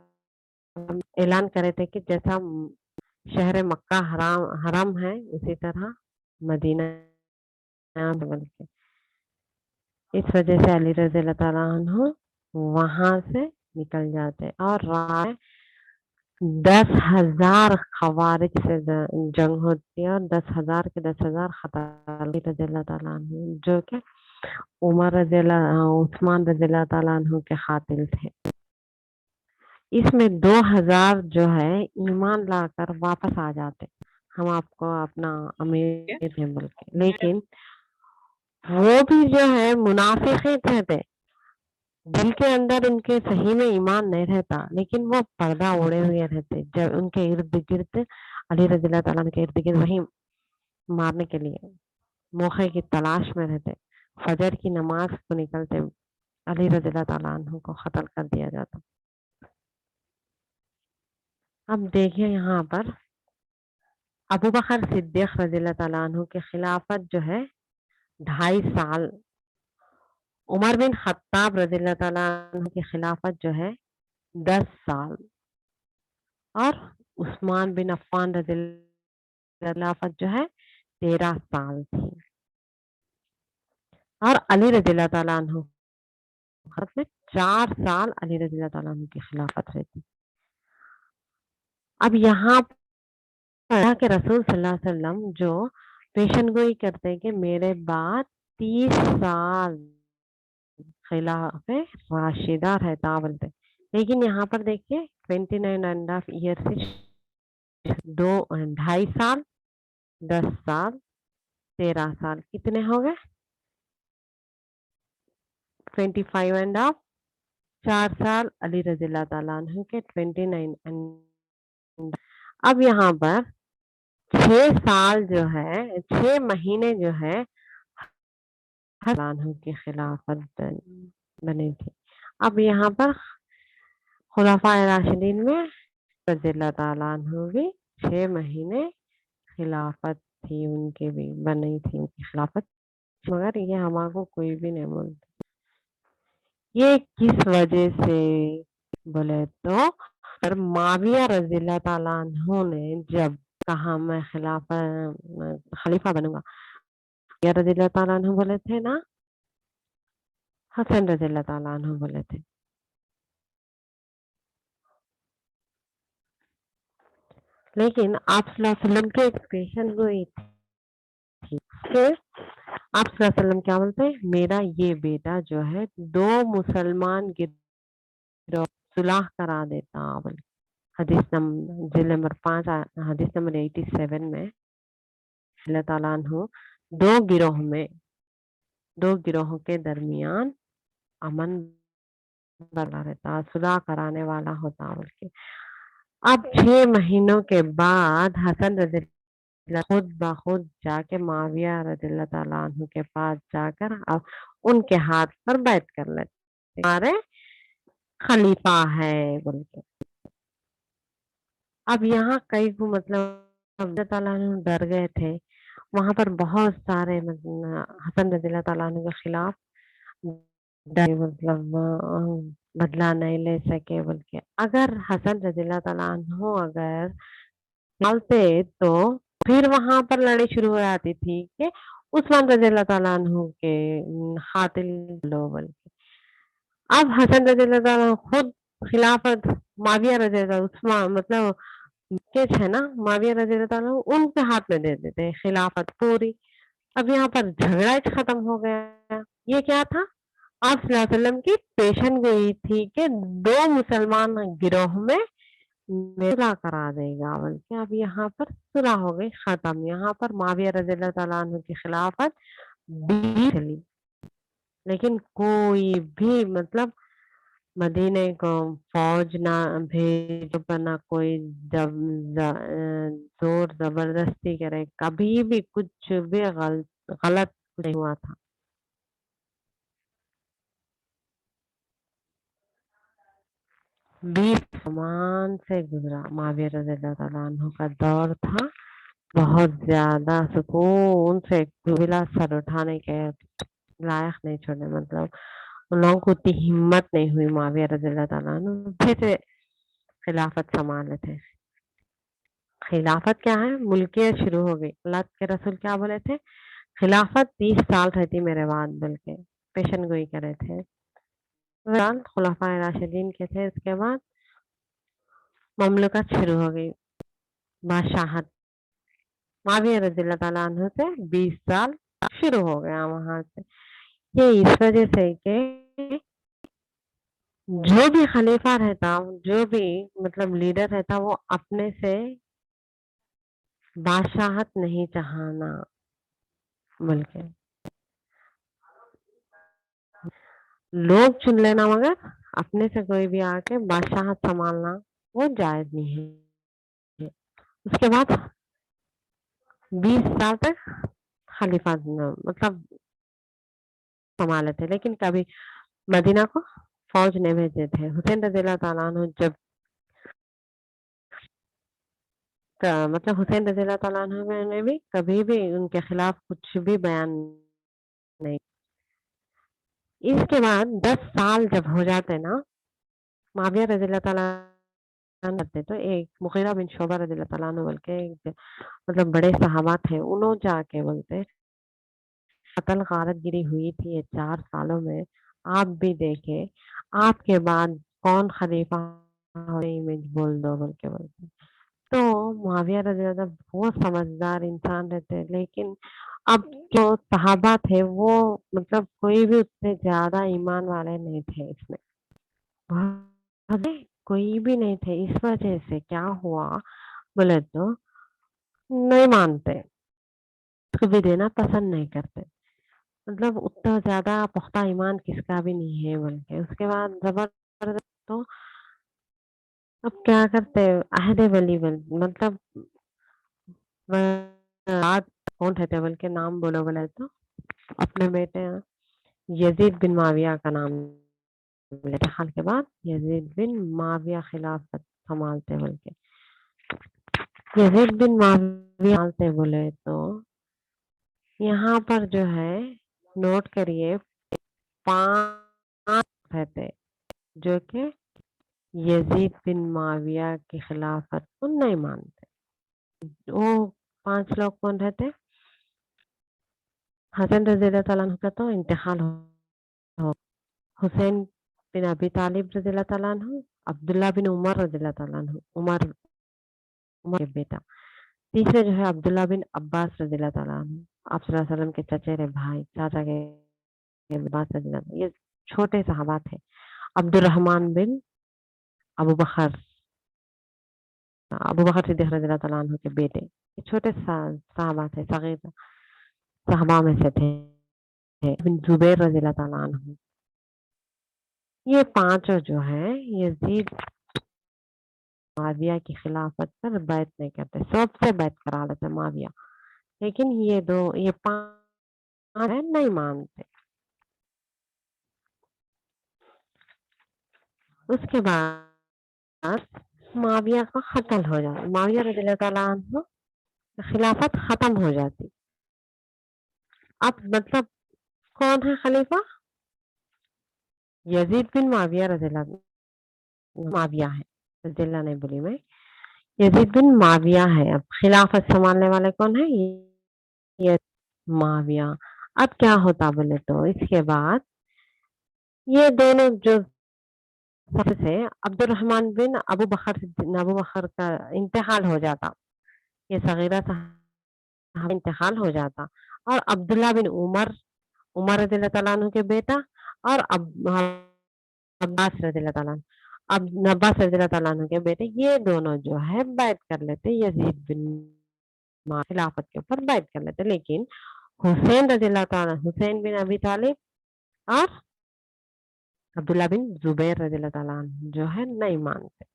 वसल्लम ऐलान करे थे कि जैसा शहर मक्का हरम है, उसी तरह मदीना बल्कि इस वजह से अली रज़ी अल्लाह तआला अन्हु वहां से निकल जाते और रात में 10,000 खवारिज से जंग होती है और 10,000 के 10,000 अली रज़ी अल्लाह तआला अन्हु जो कि उस्मान रज़ी अल्लाह तआला अन्हु के कातिल थे। इसमें 2,000 जो है ईमान लाकर वापस आ जाते, हम आपको अपना अमीर हैं बोल के, लेकिन वो भी जो है मुनाफिक थे, दिल के अंदर उनके सही में ईमान नहीं रहता, लेकिन वो पर्दा ओढ़े हुए रहते। जब उनके इर्द गिर्द अली रज़ी अल्लाह तआला के इर्द गिर्द वही मारने के लिए मौके की तलाश में रहते। फजर की नमाज को निकलते अली रज़ी अल्लाह तआला अन्हु को कत्ल कर दिया जाता। अब देखिए यहाँ पर अबू बकर सिद्दीक रज़ी अल्लाह तआला अन्हु की खिलाफत जो है 2.5 साल, उमर बिन खत्ताब रज़ी अल्लाह तआला अन्हु की खिलाफत जो है 10 साल और उस्मान बिन अफ़्फ़ान रज़ी खिलाफत जो है 13 साल थी और अली रज़ी अल्लाह तआला अन्हु में 4 साल अली रज़ी अल्लाह तआला अन्हु की खिलाफत रहती। अब यहाँ अल्लाह के रसूल सल्लल्लाहु अलैहि वसल्लम जो पेशनगोई करते हैं कि मेरे बाद 30 साल खिलाफे राशिदा रहता बोलते, लेकिन यहाँ पर देखिए 29.5 ईयर से 2.5 साल, 10 साल, 13 साल कितने हो गए 25.5, 4 साल अली रज़ी अल्लाह तआला अन्हु के 29 एंड अब यहाँ पर 6 साल जो है 6 महीने जो है अन्हु की खिलाफत बनी थी। अब यहाँ पर खुलाफाए राशिदीन में रज़ी अल्लाह तआला अन्हु भी 6 महीने खिलाफत थी, उनकी भी बनी थी उनकी खिलाफत, मगर ये हमारे कोई भी नहीं बोलता। ये किस वजह से बोले तो पर माविया रज़ी अल्लाह तआला अन्हु ने जब कहा मैं खलीफा बनूंगा, या रज़ी अल्लाह तआला अन्हु बोले थे ना हसन रज़ी अल्लाह तआला अन्हु बोले थे। लेकिन आप सल्लल्लाहु अलैहि वसल्लम के एक पेशेंट हुई थी कि आप सल्लल्लाहु अलैहि वसल्लम क्या बोलते हैं, मेरा ये बेटा जो है 2 मुसलमान गिरोह सुलह करा देता बोले। हदीस नंबर 5 हदीस नंबर 87 में अल्लाह ताला अन्हु 2 गिरोहों के दरमियान अमन बना रहता, सुलह कराने वाला होता बोल के। अब 6 महीनों के बाद हसन रज़ी अल्लाह खुद ब खुद जाके माविया रज़ियल्लाहु ताला अन्हु के पास जाकर अब उनके हाथ पर बैत कर लेते, हमारे खलीफा है बोल के। अब यहाँ कई को मतलब अल्लाह ताला अन्हु डर गए थे, वहां पर बहुत सारे हसन रज़ियल्लाहु ताला अन्हु के खिलाफ मतलब बदला नहीं ले सके बोल के। अगर हसन रज़ियल्लाहु ताला अन्हु अगर डालते तो फिर वहां पर लड़ाई शुरू हो जाती थी कि उस्मान रज़ियल्लाहु ताला अन्हु के कातिल लो बोल के। अब हसन रज़ियल्लाहु ताला अन्हु खुद खिलाफत माविया रज़ियल्लाहु उस्मान मतलब के है ना माविया रज़ियल्लाहु ताला अन्हु उनके हाथ में दे देते हैं खिलाफत पूरी। अब यहाँ पर झगड़ा ही खत्म हो गया। ये क्या था, आप सल्लल्लाहु अलैहि वसल्लम की पेशन गोई थी कि 2 मुसलमान गिरोह में सुलह करा देगा बोल के। अब यहाँ पर सुलह हो गई खत्म। यहाँ पर माविया रज़ियल्लाहु ताला अन्हु की खिलाफत 20 चली, लेकिन कोई भी मतलब मदीने को फौज ना भेज पर ना कोई जोर जबरदस्ती करे, कभी भी कुछ भी गलत नहीं हुआ था। 20 सामान से गुजरा। माविया रज़ी अल्लाह ताला अन्हु का दौर था, बहुत ज़्यादा सुकून से बिला सर उठाने के लायक नहीं छोड़े, मतलब उन लोगों को उतनी हिम्मत नहीं हुई। माविया रज़ी अल्लाह ताला अन्हु फिर से खिलाफत संभाले थे। खिलाफत क्या है? मुल्कियत शुरू हो गई। अल्लाह के रसूल क्या बोले थे? खिलाफत 30 साल रहती मेरे बाद, बल्कि पेशन गोई करे थे। साल खुलाफाए राशिदीन के थे। इसके बाद ममलकत शुरू हो गई, बादशाहत। माविया रज़ियल्लाहु ताला अन्हु से 20 साल शुरू हो गया वहां से। ये इस वजह से कि जो भी खलीफा रहता, जो भी मतलब लीडर रहता, वो अपने से बादशाहत नहीं चाहना, बल्कि लोग चुन लेना, मगर अपने से कोई भी आके बादशाहत संभालना वो जायज नहीं है। उसके बाद 20 साल तक खलीफा मतलब संभाले थे, लेकिन कभी मदीना को फौज नहीं भेजे थे। हुसैन रज़ियल्लाहु ताला अन्हु जब मतलब हुसैन रज़ियल्लाहु ताला अन्हु ने भी कभी भी उनके खिलाफ कुछ भी बयान नहीं। इसके बाद 10 साल जब हो जाते ना, माविया रज़ियल्लाहु ताला अन्हु करते, तो एक मुगीरा बिन शोबा रज़ियल्लाहु ताला अन्हु बोल के मतलब बड़े सहाबा थे, उन्होंने जाके बोलते कत्ल गारतगिरी हुई थी ये 4 सालों में, आप भी देखे, आपके बाद कौन खलीफा में बोल दो बोल के बोलते। तो मुआविया रज़ी अल्लाह बहुत समझदार इंसान रहते, लेकिन अब जो सहाबा थे वो मतलब कोई भी उतने ज्यादा ईमान वाले नहीं थे इसमें, कोई भी नहीं थे। इस वजह से क्या हुआ बोले तो नहीं मानते, उसको भी देना पसंद नहीं करते, मतलब उतना ज्यादा पुख्ता ईमान किसका भी नहीं है बोल के। उसके बाद जबरदस्त तो अब क्या करते, अहद वली मतलब बात कौन रहते बोल के नाम बोलो बोले तो अपने बेटे यजीद बिन माविया का नाम इंतकाल के बाद यजीद बिन माविया खिलाफत संभालते बोल के। यजीद बिन माविया संभालते बोले तो यहाँ पर जो है नोट करिए, 5 रहते जो कि यजीद बिन माविया की खिलाफत को नहीं मानते। वो 5 लोग कौन रहते? हसन रज़ी अल्लाह ताला अन्हु का तो इंतकाल हो, हुसैन बिन अबी तालिब रज़ी अल्लाह ताला अन्हु, अब्दुल्ला बिन उमर रज़ी अल्लाह ताला अन्हु, उमर के बेटा। तीसरे जो है अब्दुल्ला बिन अब्बास रज़ी अल्लाह ताला अन्हु, आप सल्लल्लाहु अलैहि वसल्लम के चचेरे भाई, चाचा के अब्बास रज़ी अल्लाह ताला, ये छोटे सहाबा थे। अब्दुर्रहमान बिन अबू बकर, अबू बकर सिद्दीक रज़ी अल्लाह ताला अन्हु के बेटे, ये छोटे सहाबा थे, सगीर सहाबा में से थे। बिन जुबैर रज़ी अल्लाह ताला अन्हु, ये पांचों जो है यजीद माविया की खिलाफत पर बैत नहीं करते, सबसे बैत करा लेते माविया, लेकिन ये 5 है नहीं मानते। उसके बाद माविया का कत्ल हो जाता, माविया रज़ियल्लाहु ताला अन्हु खिलाफत खत्म हो जाती। अब मतलब कौन है खलीफा? यजीद बिन माविया रज़ियल्लाहु, माविया है, रज़ियल्लाहु नहीं बोली मैं, यजीद बिन माविया है। अब खिलाफत संभालने वाले कौन है? ये माविया। अब क्या होता बोले तो इसके बाद ये दोनों जो सबसे अब्दुर्रहमान बिन अबू बकर का इंतकाल हो जाता, ये सगीरा साहब इंतकाल हो जाता, और अब्दुल्ला बिन उमर रज़ियल्लाहु ताला अन्हु के बेटा, और अब्बास रज़ियल्लाहु ताला अब्बास रज़ियल्लाहु ताला अन्हु के बेटे, ये दोनों जो है बैत कर लेते यजीद बिन खिलाफत के ऊपर बैत कर लेते। लेकिन हुसैन बिन अबी तालिब और अब्दुल्ला बिन जुबैर रज़ियल्लाहु ताला अन्हु जो है नहीं मानते,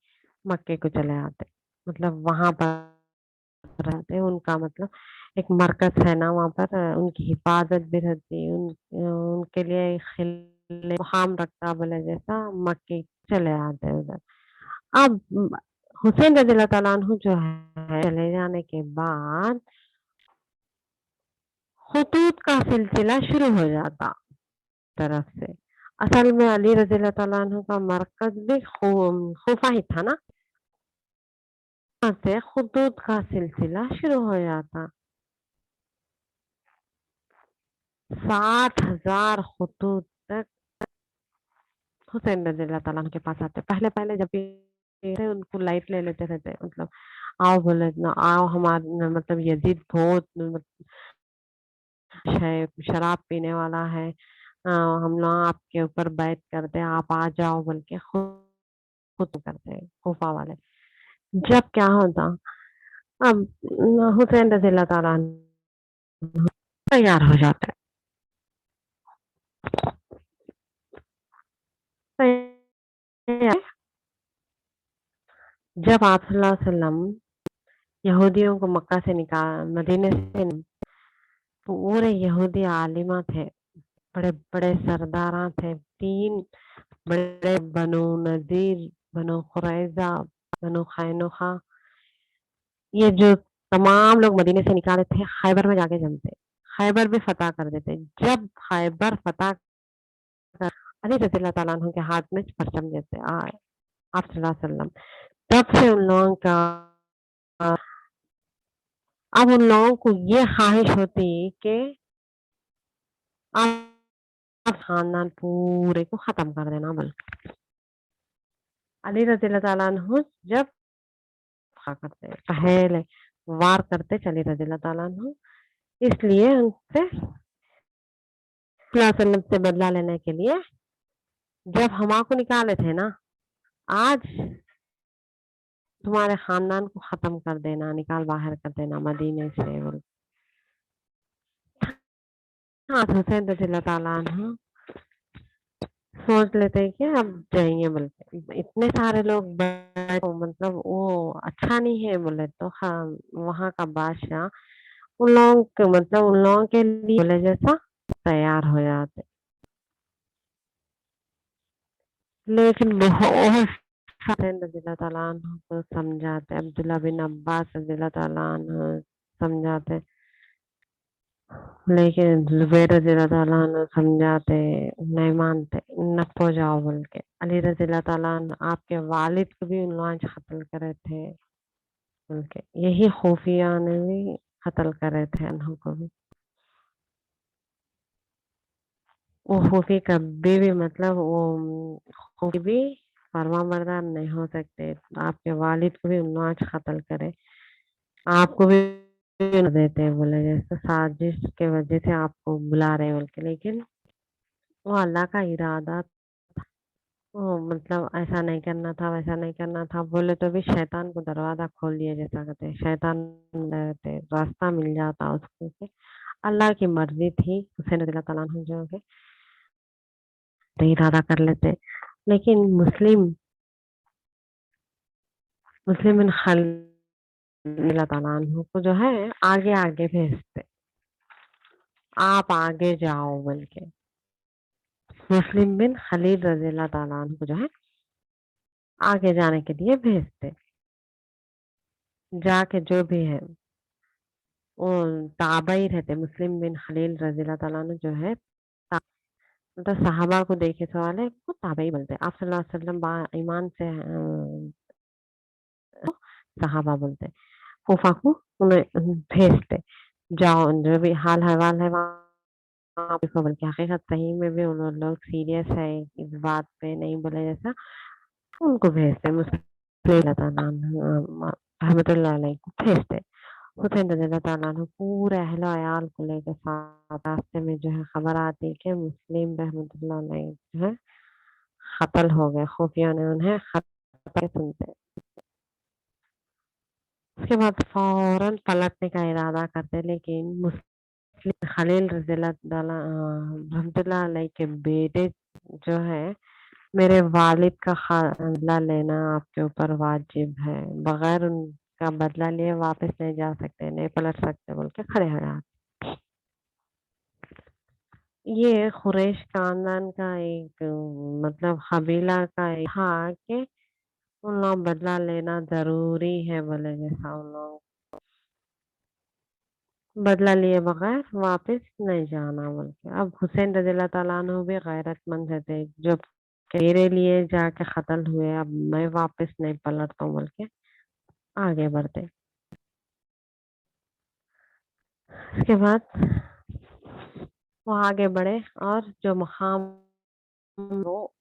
मक्के को चले आते, मतलब वहां पर रहते। उनका मतलब एक मरकज है ना वहां पर, उनकी हिफाजत भी रहती, उनके लिए खिले मुकाम रखता बोले जैसा, मक्के चले आते उधर। अब हुसैन रज़ी अल्लाह ताला अन्हु जो है चले जाने के बाद खुतूत का सिलसिला शुरू हो जाता तरफ से। असल में अली रज़ी अल्लाह ताला अन्हु का मरकज़ भी खूफा ही था ना, वहाँ से खुतूत का सिलसिला शुरू हो जाता। 60,000 खुतूत तक हुसैन रज़ी अल्लाह ताला अन्हु के पास आते। पहले-पहले जब ये उनको लाइट ले लेते रहते, मतलब आओ बोले ना, आओ हमारे मतलब यजीद बहुत है, शराब पीने वाला है, हम लोग आपके ऊपर बैत करते हैं, आप आ जाओ बोल के खुद करते हैं खूफा वाले। जब क्या होता, अब हुसैन रज़ी अल्लाह ताला अन्हु तैयार हो जाते हैं। जब आप सल्लल्लाहु अलैहि वसल्लम यहूदियों को मक्का से मदीने से पूरे यहूदी आलिमा थे, बड़े-बड़े सरदारां थे, 3 बड़े बनु नज़ीर, बनु कुरैज़ा, बनु कैनुका, ये जो तमाम लोग मदीने से निकाले थे, खैबर में जाके जमते, खैबर भी फतह कर देते। जब खैबर फतह कर अली रज़ी अल्लाह ताला अन्हु के हाथ में परचम देते आए आप सल्लल्लाहु अलैहि वसल्लम, तब से उन लोगों का अब उन लोगों को ये ख्वाहिश होती कि आप खानदान पूरे को खत्म कर देना, बल्कि अली रज़ी अल्लाह ताला अन्हु जब करते पहले वार करते चली रज़ी अल्लाह ताला अन्हु, इसलिए उनसे वसल्लम से बदला लेने के लिए जब हमा को निकाले थे ना, आज तुम्हारे खानदान को खत्म कर देना, निकाल बाहर कर देना मदीने से बोल। हाँ, हुसैन रज़ी अल्लाह ताला अन्हु सोच लेते हैं कि अब जाएंगे बोल के। इतने सारे लोग मतलब वो अच्छा नहीं है बोले तो, हाँ वहाँ का बादशाह उन लोगों के मतलब उन लोगों के लिए बोले जैसा तैयार हो जाते, लेकिन बहुत हुसैन रज़ी अल्लाह ताला अन्हु को समझाते, अब्दुल्ला बिन अब्बास रज़ी अल्लाह ताला अन्हु समझाते, लेकिन ज़ुबैर रज़ी अल्लाह ताला अन्हु समझाते, नहीं मानते, नपो जाओ बोल के। अली रज़ी अल्लाह ताला अन्हु आपके वालिद को भी उन लोगों कत्ल करे थे बोल के, यही खुफिया ने भी कत्ल करे थे अन्हु को भी। वो खुफी कभी भी मतलब वो खुफी भी फरमाबरदार नहीं हो सकते, आपके वालिद को भी उन लोगों कत्ल करे, आपको भी देते हैं बोले जैसे साजिश के वजह से आपको बुला रहे बोल के, लेकिन वो अल्लाह का इरादा वो मतलब ऐसा नहीं करना था, वैसा नहीं करना था बोले तो भी शैतान को दरवाजा खोल दिया जैसा कहते हैं, शैतान रहते रास्ता मिल जाता उसको से। अल्लाह की मर्जी थी, हुसैन रज़ी अल्लाह ताला अन्हु जो है तो इरादा कर लेते, लेकिन मुस्लिम बिन खालिद अल्लाह ताला अन्हु को जो है आगे आगे भेजते, आप आगे जाओ बोल के। मुस्लिम बिन खालिद रज़ी अल्लाह ताला अन्हु को जो है आगे जाने के लिए भेजते, जाके जो भी है वो ताबई रहते, मुस्लिम बिन खलील रज़ी अल्लाह ताला अन्हु जो है मतलब सहाबा को देखे सवाल को ताबई बोलते हैं। आप सल्लल्लाहु अलैहि वसल्लम ईमान से सहाबा बोलते हैं। फूफा को उन्हें भेजते, जाओ जो भी हाल हवाल है वहाँ पे खबर की हकीकत सही में भी उन लोग सीरियस है इस बात पे नहीं बोले जैसा, उनको भेजते मुस्लिम रहमतुल्लाह अलैह को भेजते। हुसैन रज़ी अल्लाह ताला अन्हु पूरे अहलो अयाल को लेकर साथ रास्ते में जो है खबर आती कि मुस्लिम रहमतुल्लाह अलैह जो है कत्ल हो गए, खुफिया ने उन्हें खबर सुनते। उसके बाद फौरन पलटने का इरादा करते, लेकिन मुस्लिम खलील रज़ी अल्लाह ताला रहमतुल्लाह अलैह के बेटे जो है मेरे वालिद का बदला लेना आपके ऊपर वाजिब है, बगैर उनका बदला लिए वापस नहीं जा सकते, नहीं पलट सकते बोल के खड़े हो जाते। ये कुरैश खानदान का एक मतलब कबीला का एक था कि उन लोग बदला लेना जरूरी है बोले, जैसा उन लोग बदला लिए बगैर वापस नहीं जाना बोल के। अब हुसैन रज़ियल्लाहु ताला अन्हु भी गैरतमंद थे, जब मेरे लिए जाके कत्ल हुए, अब मैं वापस नहीं पलटता हूँ बोल के आगे बढ़ते। उसके बाद वो आगे बढ़े और जो मकाम वो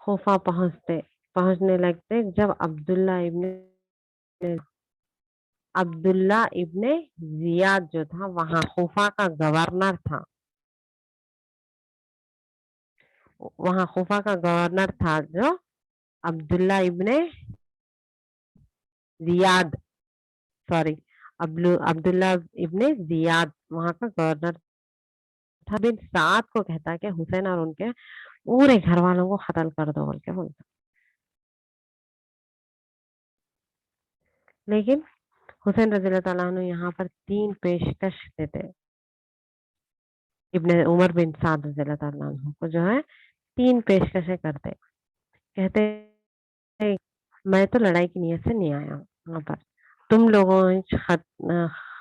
खूफा पहुंचने लगते, जब अब्दुल्ला इब्ने जियाद जो था वहां खूफा का गवर्नर था। वहां खूफा का गवर्नर था जो अब्दुल्ला इब्ने जियाद, सॉरी, अब्दुल्ला इब्ने जियाद वहां का गवर्नर था। बिन साद को कहता कि हुसैन और उनके पूरे घर वालों को कत्ल कर दो बोल के बोलता। लेकिन हुसैन रज़ियल्लाहु ताला अन्हु यहाँ पर 3 पेशकश देते। इब्ने उमर बिन साद रज़ियल्लाहु ताला अन्हु को जो है 3 पेशकशें करते। कहते मैं तो लड़ाई की नीयत से नहीं आया हूँ वहाँ पर। तुम लोगों इस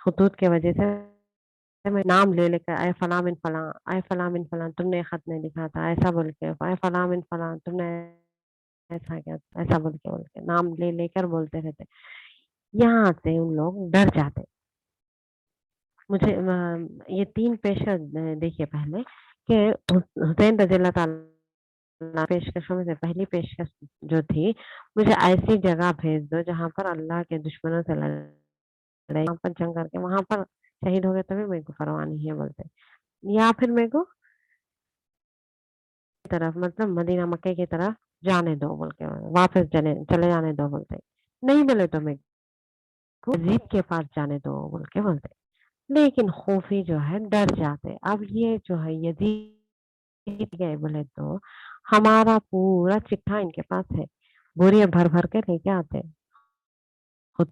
खतूत के वजह से मैं नाम ले लेकर आए फलां बिन फलां, आए फलां बिन फलां, तुमने खत नहीं लिखा था ऐसा बोल के, आए फलां बिन फलां तुमने ऐसा किया, ऐसा बोल के नाम ले लेकर बोलते रहते। यहाँ से उन लोग डर जाते। मुझे ये 3 पेशकश देखिए पहले कि हुसैन रज़ियल्लाहु ताला पेशकशों में से पहली पेशकश जो थी, मुझे ऐसी जगह भेज दो जहाँ पर अल्लाह के दुश्मनों से लड़ाई, वहाँ पर जंग करके वहाँ पर शहीद हो गए तभी मेरे को परवाह नहीं है बोलते। या फिर मेरे को तरफ मतलब मदीना मक्के की तरफ जाने दो बोल के, वापस चले चले जाने दो बोलते। नहीं बोले तो मेरे को यजीद के पास जाने दो बोल के बोलते। लेकिन खूफी जो है डर जाते। अब ये जो है यजीद गए बोले तो हमारा पूरा चिट्ठा इनके पास है, बोरियां भर भर के लेके आते खुद।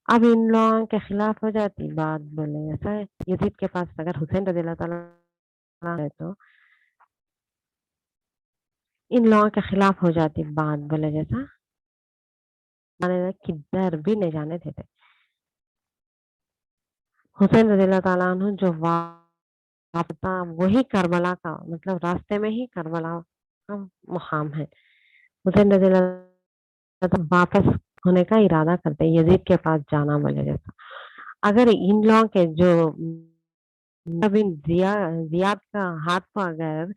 अब इन लोगों के खिलाफ हो जाती बात बोले, ऐसा है यजीद के पास अगर हुसैन रज़ियल्लाहु ताला है तो इन लोगों के खिलाफ हो जाती बात बोले, जैसा माने किधर भी नहीं जाने देते। हुसैन रज़ियल्लाहु ताला अन्हु जो वापता वही करबला का मतलब रास्ते में ही करबला का मुकाम है। हुसैन रज़ियल्लाहु वापस होने का इरादा करते हैं, यजीद के पास जाना बोले जैसा। अगर इन लोगों के जो बिन जियाद का हाथ को अगर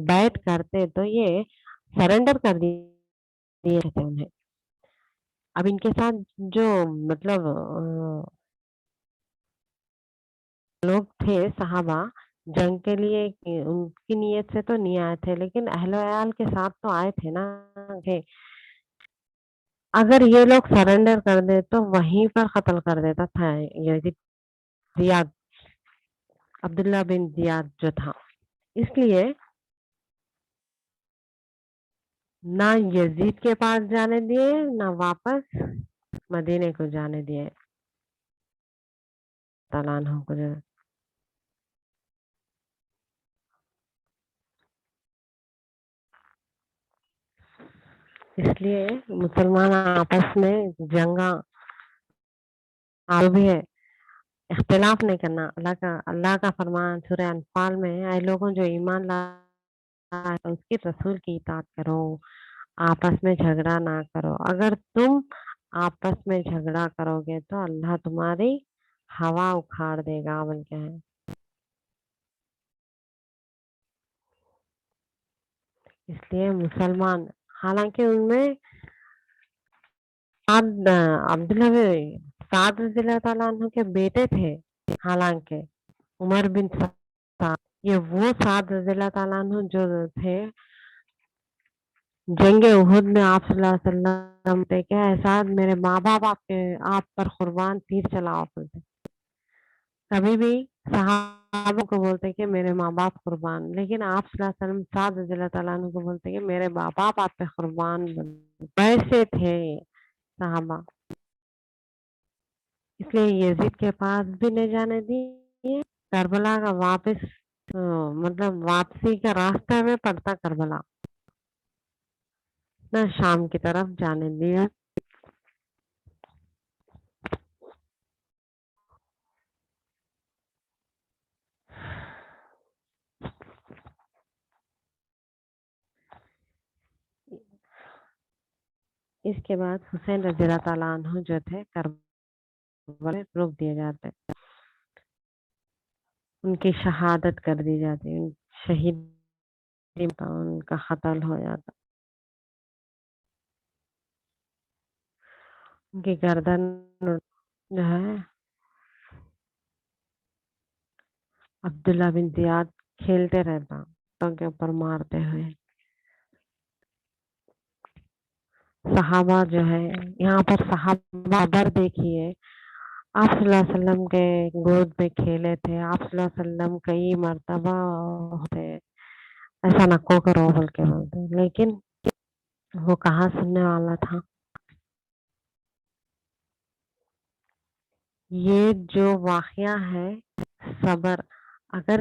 बैठ करते तो ये सरेंडर कर दिए थे उन्हें। अब इनके साथ जो मतलब लोग थे सहाबा जंग के लिए उनकी नीयत से तो नहीं आए थे, लेकिन अहलो अयाल के साथ तो आए थे ना थे। अगर ये लोग सरेंडर कर दे तो वहीं पर कत्ल कर देता था ये जियाद, अब्दुल्ला बिन जियाद जो था। इसलिए ना यजीद के पास जाने दिए ना वापस मदीने को जाने दिए तालान को जो। इसलिए मुसलमान आपस में जंगा भी है, इख्तिलाफ नहीं करना। अल्लाह का फरमान सूरह अनफाल में है, ऐ लोगों जो ईमान लाए हैं, उसकी रसूल की इताअत करो, आपस में झगड़ा ना करो। अगर तुम आपस में झगड़ा करोगे तो अल्लाह तुम्हारी हवा उखाड़ देगा बोल के है। इसलिए मुसलमान, हालांकि उनमें अब्दुल्ला साद रज़ियल्लाहु ताला अन्हु के बेटे थे, हालांकि उमर बिन साद, ये वो साद रज़ियल्लाहु ताला अन्हु जो थे जंगे उहुद में आप सल्लल्लाहु अलैहि वसल्लम पे क्या है, साद मेरे माँ बाप आपके आप पर कुर्बान, तीर चलाओ बोलते। कभी भी सहाबा को बोलते कि मेरे माँ बाप कुर्बान, लेकिन आप सल्लल्लाहु अलैहि वसल्लम साद रज़ियल्लाहु ताला अन्हु को बोलते कि मेरे माँ बाप आप पे कुर्बान। वैसे थे सहाबा। इसलिए यजीद के पास भी नहीं जाने दिए। करबला का वापस मतलब वापसी का रास्ता में पड़ता करबला, نہ شام کی طرف جانے دیا۔ اس کے بعد حسین رضی اللہ تعالیٰ عنہ جو تھے کربلا میں روک دیے جاتے، ان کی شہادت کر دی جاتی، شہید ان کا قتل ہو جاتا، ان کی گردن جو ہے عبداللہ بن زیاد کھیلتے رہتا ان کے اوپر مارتے ہوئے۔ صحابہ جو ہے یہاں پر صحابہ بر دیکھیے، آپ صلی اللہ علیہ وسلم کے گود میں کھیلے تھے، آپ صلی اللہ علیہ وسلم کئی مرتبہ ہوتے ایسا نکو کرو بول کے بولتے، لیکن وہ کہاں سننے والا تھا۔ یہ جو واقعہ ہے صبر اگر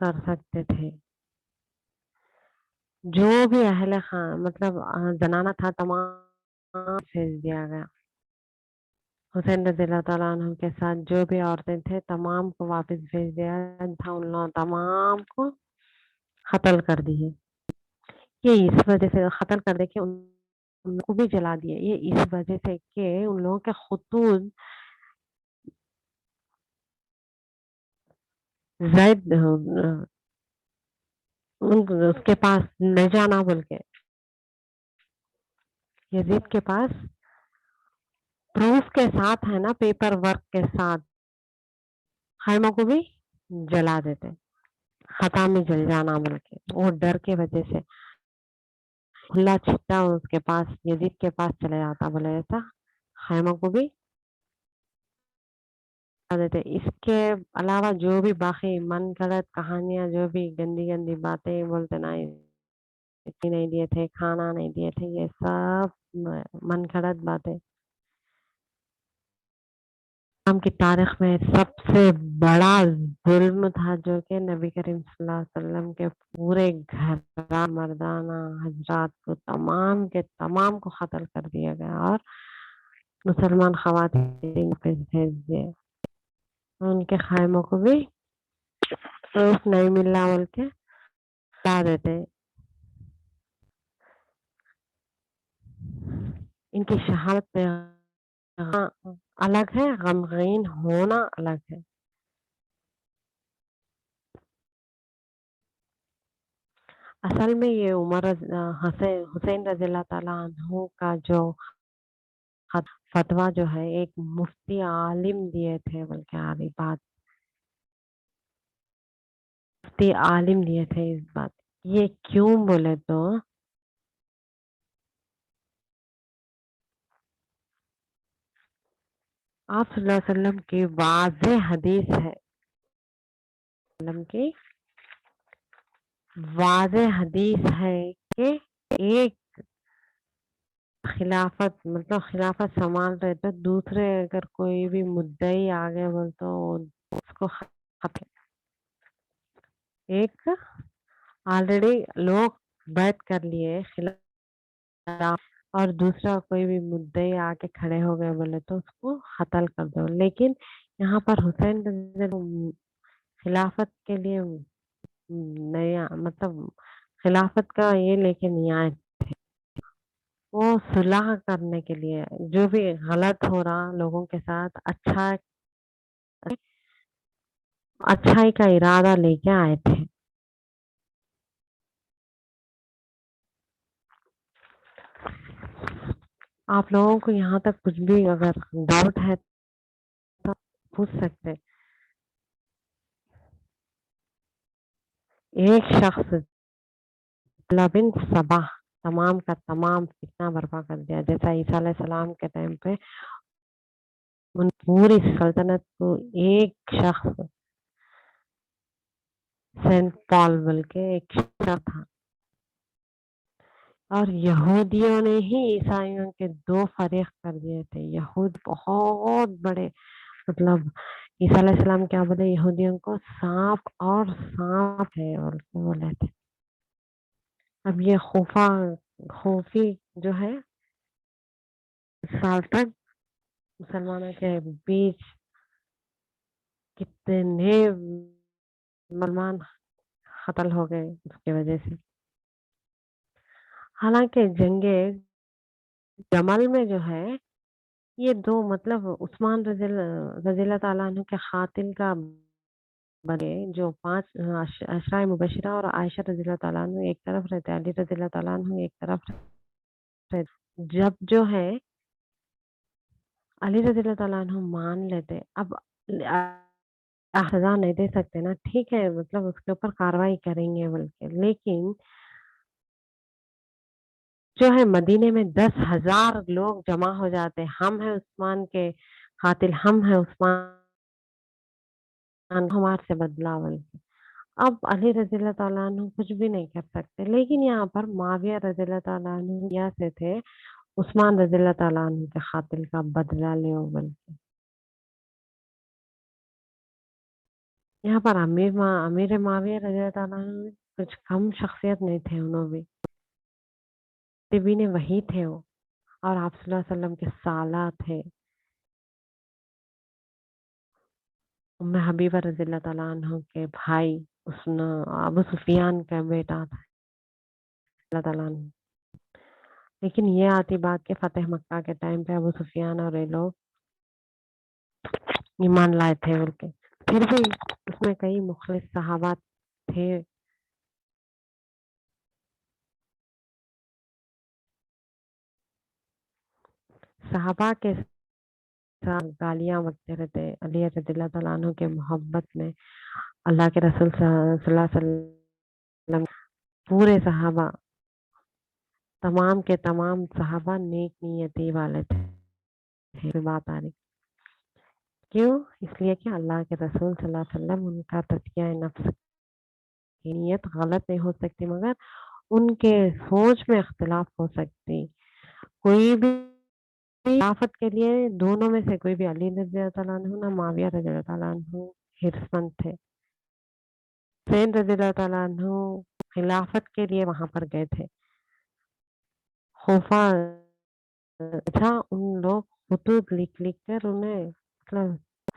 کر سکتے تھے، جو بھی اہل خان مطلب زنانہ تھا تمام بھیج دیا گیا، حسین رضی اللہ تعالیٰ عنہ کے ساتھ جو بھی عورتیں تھے تمام کو واپس بھیج دیا تھا، ان لوگوں تمام کو قتل کر دیے۔ یہ اس وجہ سے قتل کر دے کہ ان کو بھی جلا دیا، یہ اس وجہ سے کہ ان لوگوں کے خطوط زید اس کے پاس نہ جانا بول کے، یزید کے پاس پروف کے ساتھ ہے نا، پیپر ورک کے ساتھ خیموں کو بھی جلا دیتے، خطا میں جل جانا بول کے، وہ ڈر کے وجہ سے کھلا چھٹا اس کے پاس یزید کے پاس چلے جاتا، بولے ایسا خیموں کو بھی دیتے۔ اس کے علاوہ جو بھی باقی من گھڑت کہانیاں، جو بھی گندی گندی باتیں بولتے نا، نہیں دیے تھے، کھانا نہیں دیے تھے، یہ سب من گھڑت باتیں۔ اسلام کی تاریخ میں سب سے بڑا ظلم تھا جو کہ نبی کریم صلی اللہ علیہ وسلم کے پورے گھر مردانہ حضرات کو تمام کے تمام کو قتل کر دیا گیا، اور مسلمان خواتین کو بھیج دیے، ان کے خیموں کو بھی پروف نہیں ملا بول کے لا دیتے۔ ان کی شہادت پہ الگ ہے، غمگین ہونا الگ ہے۔ اصل میں یہ عمر حسین رضی اللہ تعالیٰ عنہ کا جو فتویٰ جو ہے ایک مفتی عالم دیے تھے، بلکہ آدھی بات مفتی عالم دیے تھے اس بات، یہ کیوں بولے تو آپ صلی اللہ علیہ وسلم کی واضح حدیث ہے، کی واضح حدیث ہے کہ ایک خلافت مطلب خلافت سنبھال رہے تو دوسرے اگر کوئی بھی مدعی آگے بول تو اس کو ختم، ایک آلریڈی لوگ بیعت کر لیے خلاف اور دوسرا کوئی بھی مدعی آ کے کھڑے ہو گئے بولے تو اس کو قتل کر دو، لیکن یہاں پر حسین خلافت کے لیے نیا مطلب خلافت کا یہ لے کے نہیں آئے، وہ صلح کرنے کے لیے جو بھی غلط ہو رہا لوگوں کے ساتھ اچھائی کا ارادہ لے کے آئے تھے۔ آپ لوگوں کو یہاں تک کچھ بھی اگر ڈاؤٹ ہے تو پوچھ سکتے۔ ایک شخص بن صبا تمام کا تمام فتنہ برپا کر دیا، جیسا عیسیٰ علیہ السلام کے ٹائم پہ ان پوری سلطنت کو ایک شخص سینٹ پال بل کے ایک شخص تھا، اور یہودیوں نے ہی عیسائیوں کے دو فریق کر دیے تھے۔ یہود بہت بڑے مطلب عیسیٰ علیہ السلام کیا بولے یہودیوں کو، سانپ اور سانپ ہے بولے تھے۔ اب یہ خفا خوفی جو ہے سال تک مسلمانوں کے بیچ کتنے مسلمان قتل ہو گئے اس کی وجہ سے. حالانکہ جنگ جمل میں جو ہے یہ دو مطلب عثمان رضی اللہ تعالیٰ عنہ کے قاتل کا بنے جو 5 عشرہ مبشرہ اور عائشہ رضی اللہ تعالیٰ عنہ ایک طرف رہتے, علی رضی اللہ تعالیٰ عنہ ایک طرف رہتے. جب جو ہے علی رضی اللہ تعالیٰ عنہ مان لیتے, اب سزا نہیں دے سکتے نا, ٹھیک ہے مطلب اس کے اوپر کاروائی کریں گے بلکہ, لیکن جو ہے مدینے میں 10,000 لوگ جمع ہو جاتے, ہم ہیں عثمان کے قاتل, ہم ہیں عثمان ہمارے سے بدلا بلکہ. اب علی رضی اللہ تعالیٰ عنہ کچھ بھی نہیں کر سکتے, لیکن یہاں پر معاویہ رضی اللہ تعالیٰ عنہ یا سے تھے عثمان رضی اللہ تعالیٰ عنہ کے قاتل کا بدلہ لے بلکہ. یہاں پر امیر معاویہ رضی اللہ تعالیٰ عنہ کچھ کم شخصیت نہیں تھے, انہوں بھی نے وہی تھے وہ, اور آپ صلی اللہ علیہ وسلم کے سالہ تھے. ام حبیبہ رضی اللہ تعالیٰ عنہ کے بھائی ابو سفیان کا بیٹا تھا اللہ تعالیٰ عنہ. لیکن یہ آتی بات کہ فتح مکہ کے ٹائم پہ ابو سفیان اور یہ لوگ ایمان لائے تھے بول کے. پھر بھی اس میں کئی مخلص صحابہ تھے. صحابہ کے گالیاں بکتے رہتے علی رضی اللہ تعالیٰ عنہ کے محبت میں. اللہ کے رسول صلی اللہ علیہ وسلم پورے صحابہ تمام کے تمام صحابہ نیک نیتی والے تھے. بات آ رہی کیوں؟ اس لیے کہ اللہ کے رسول صلی اللہ علیہ وسلم ان کا تزکیہ نفس کی نیت غلط نہیں ہو سکتی, مگر ان کے سوچ میں اختلاف ہو سکتی. کوئی بھی خلافت کے لیے دونوں میں سے کوئی بھی علی رضی اللہ تعالیٰ عنہ نہ معاویہ رضی اللہ تعالیٰ عنہ ہرسمند تھے. حسین رضی اللہ تعالیٰ عنہ خلافت کے لیے وہاں پر گئے تھے. خوفا اچھا ان لوگ خطوط لکھ کر انہیں مطلب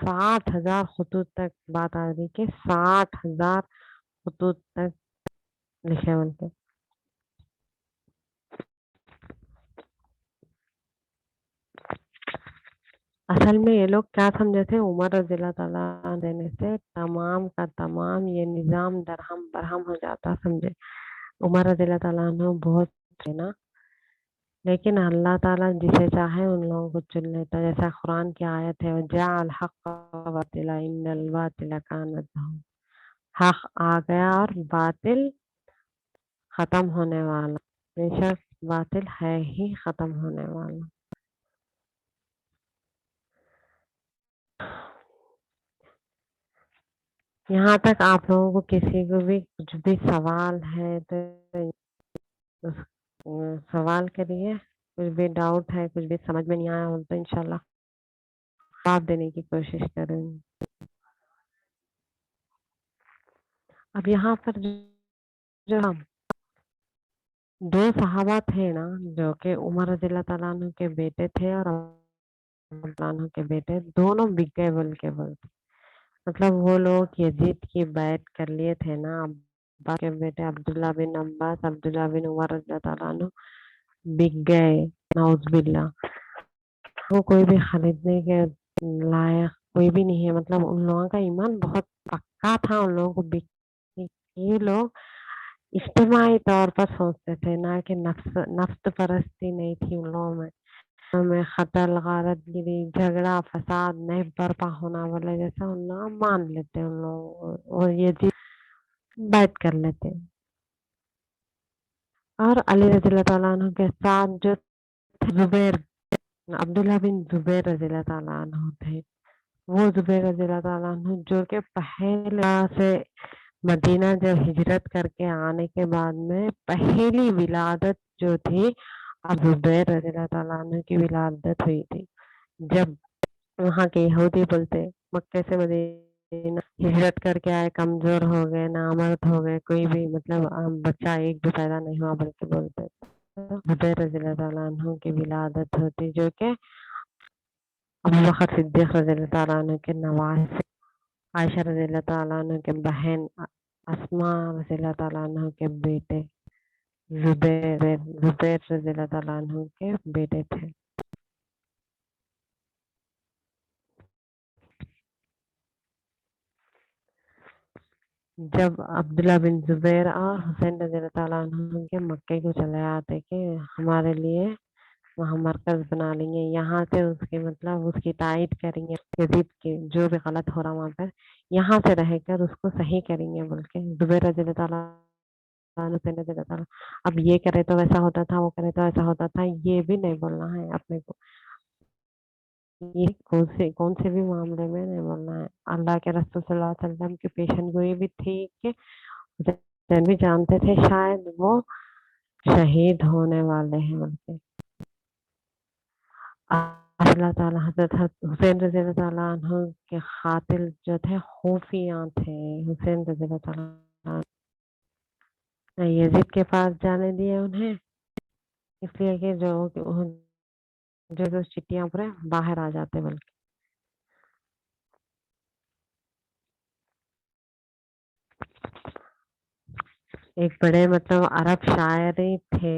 60,000 خطوط تک بات آ رہی کہ 60,000 خطوط تک لکھے ان کے. اصل میں یہ لوگ کیا سمجھے تھے, عمر رضی اللہ تعالیٰ دینے سے تمام کا تمام یہ نظام درہم برہم ہو جاتا سمجھے. عمر رضی اللہ تعالیٰ عنہ بہت تھے نا, لیکن اللہ تعالیٰ جسے چاہے ان لوگوں کو چن لیتا. جیسا قرآن کی آیت ہے وَجَاءَ الْحَقُّ وَبَاطِلًا إِنَّ الْبَاطِلَ كَانَ زَهُوقًا, حق آ گیا اور باطل ختم ہونے والا, بے شک باطل ہے ہی ختم ہونے والا. یہاں تک آپ لوگوں کو کسی کو بھی کچھ بھی سوال ہے تو سوال کریے, کچھ بھی ڈاؤٹ ہے, کچھ بھی سمجھ میں نہیں آیا ہو تو انشاءاللہ جواب دینے کی کوشش کریں گے. اب یہاں پر جو دو صحابہ تھے نا جو کہ عمر رضی اللہ تعالیٰ عنہ کے بیٹے تھے اور اللہ عنہ کے بیٹے, دونوں بک گئے بلکہ مطلب وہ لوگ یزید کی بیعت کر لیے تھے نا. ابا کے بیٹے عبداللہ بن عباس, عبداللہ بن عمر رضی اللہ تعالیٰ عنہ بک گئے نعوذ باللہ. وہ کوئی بھی خریدنے کے لائق کوئی بھی نہیں ہے. مطلب ان لوگوں کا ایمان بہت پکا تھا. ان لوگوں کو یہ لوگ اجتماعی طور پر سوچتے تھے نا کہ نفس پرستی نہیں تھی ان لوگوں میں. ہمیں قتل غارت گیری جھگڑا فساد نہیں برپا ہونا والے جیسا ان لوگ مان لیتے ان لوگ, اور یہ چیز بیعت کر لیتے. اور علی رضی اللہ تعالیٰ عنہ کے ساتھ جو زبیر عبداللہ بن زبیر رضی اللہ تعالیٰ عنہ تھے, وہ زبیر رضی اللہ تعالیٰ عنہ جو کہ پہلے سے مدینہ جب ہجرت کر کے آنے کے بعد میں پہلی ولادت جو تھی اب زبیر رضی اللہ تعالیٰ عنہ کی ولادت ہوئی تھی. جب وہاں کے یہودی بولتے مکے سے مدینہ ہجرت کر کے آئے, کمزور ہو گئے, نامرد ہو گئے, کوئی بھی مطلب بچہ ایک بھی پیدا نہیں ہوا بلکہ بولتے जुबैर रज़ियल्लाहु ताला अन्हु की विलादत होती, जो कि अबू बकर सिद्दीक रज़ियल्लाहु ताला अन्हु के नवासे, आयशा रज़ियल्लाहु ताला अन्हु के बहन, अस्मा रज़ियल्लाहु ताला अन्हु के बेटे जुबैर जुबैर रज़ियल्लाहु ताला अन्हु के बेटे थे। जब अब्दुल्ला बिन जुबैर और हुसैन रज़ियल्लाहु ताला अन्हु के मक्के को चले आते कि हमारे लिए वहाँ मरकज बना लेंगे, यहाँ से उसकी मतलब उसकी तायद करेंगे, यजीद के जो भी गलत हो रहा वहाँ पर यहाँ से रहकर उसको सही करेंगे बोल के जुबैर रज़ियल्लाहु ताला अन्हु, हुसैन रज़ियल्लाहु ताला। अब ये करे तो वैसा होता था, वो करे तो ऐसा होता था, ये भी नहीं बोलना है अपने को। ये कौन से भी मामले में नहीं बोलना है। अल्लाह के रसूल सल्लल्लाहु अलैहि वसल्लम की पेशन गोई भी थी कि हुसैन भी जानते थे शायद वो शहीद होने वाले हैं बोलके। अल्लाह ताला हजरत हुसैन रज़ियल्लाहु ताला अन्हु के कातिल जो थे खूफिया थे। हुसैन रज़ियल्लाहु ताला यजीद के पास जाने दिए उन्हें, इसलिए कि जो चिट्ठियां पूरे बाहर आ जाते बल्कि। एक बड़े मतलब अरब शायरी थे,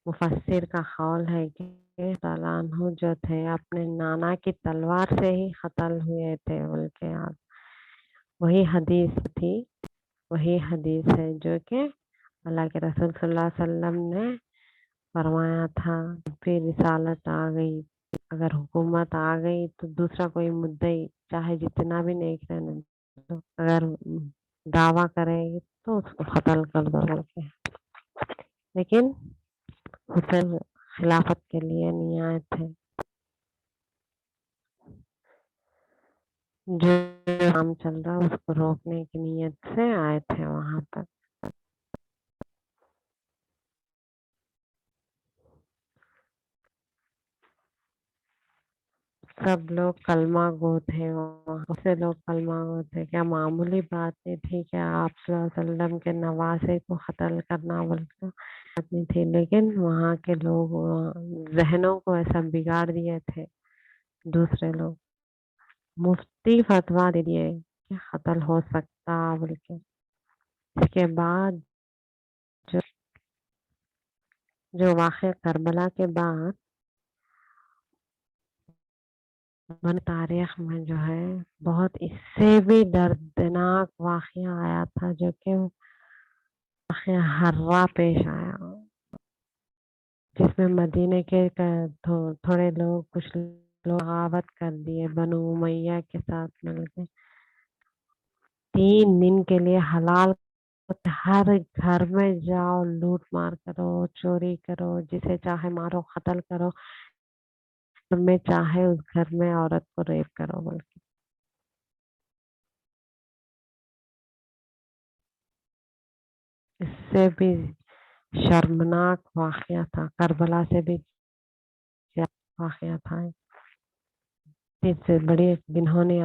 मुफस्सिर का कौल है कि ताला अन्हु जो थे अपने नाना की तलवार से ही कत्ल हुए थे बल्कि। आप वही हदीस थी, वही हदीस है जो कि अल्लाह के रसूल सल्लल्लाहु अलैहि वसल्लम ने फरमाया था। फिर रिसालत आ गई, अगर हुकूमत आ गई तो दूसरा कोई मुद्दई चाहे जितना भी नेक रहने दो, अगर दावा करेगी तो उसको कत्ल कर दो बोलके। लेकिन हुसैन खिलाफत के लिए नहीं आए थे, जो काम चल रहा उसको रोकने की नीयत से आए थे वहां पर। सब लोग कलमा गो थे वहाँ से, लोग कलमा गो थे। क्या मामूली बात नहीं थी कि आप सल्लल्लाहु अलैहि वसल्लम के नवासे को कत्ल करना बोलकर बात नहीं थी, लेकिन वहाँ के लोग जहनों को ऐसा बिगाड़ दिए थे। दूसरे लोग मुफ्ती फतवा दे दिए कि कत्ल हो सकता बोल के। इसके बाद जो जो वाक़या करबला के बाद मन तारीख में जो है बहुत इससे भी दर्दनाक वाक़या आया था, जो कि वाक़या हर्रा पेश आया, जिसमें मदीने के थोड़े लोग कुछ लोग बगावत कर दिए बनु उमैया के साथ मिलकर। 3 दिन के लिए हलाल हर घर में जाओ, लूट मार करो, चोरी करो, जिसे चाहे मारो, कत्ल करो, में चाहे उस घर में औरत को रेप करो बोल के। इससे भी शर्मनाक वाक़या था, करबला से भी ज्यादा वाक़या था। इससे बड़ी जिन्होंने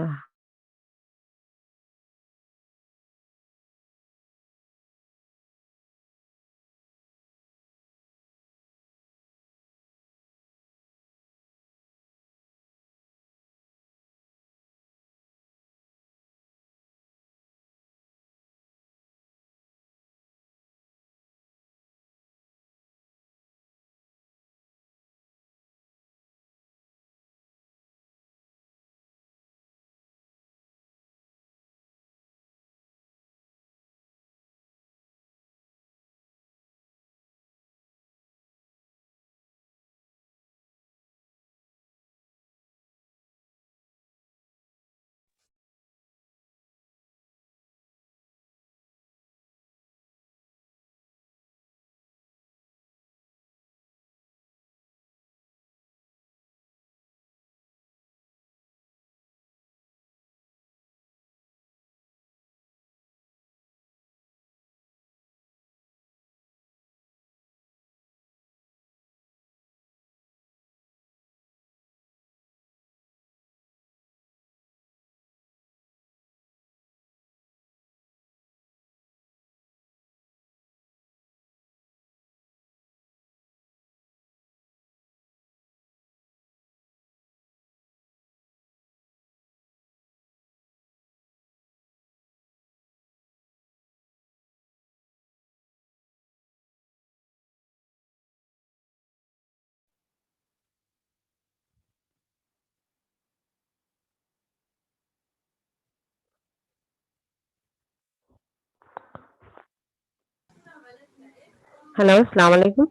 हेलो, अस्सलाम वालेकुम।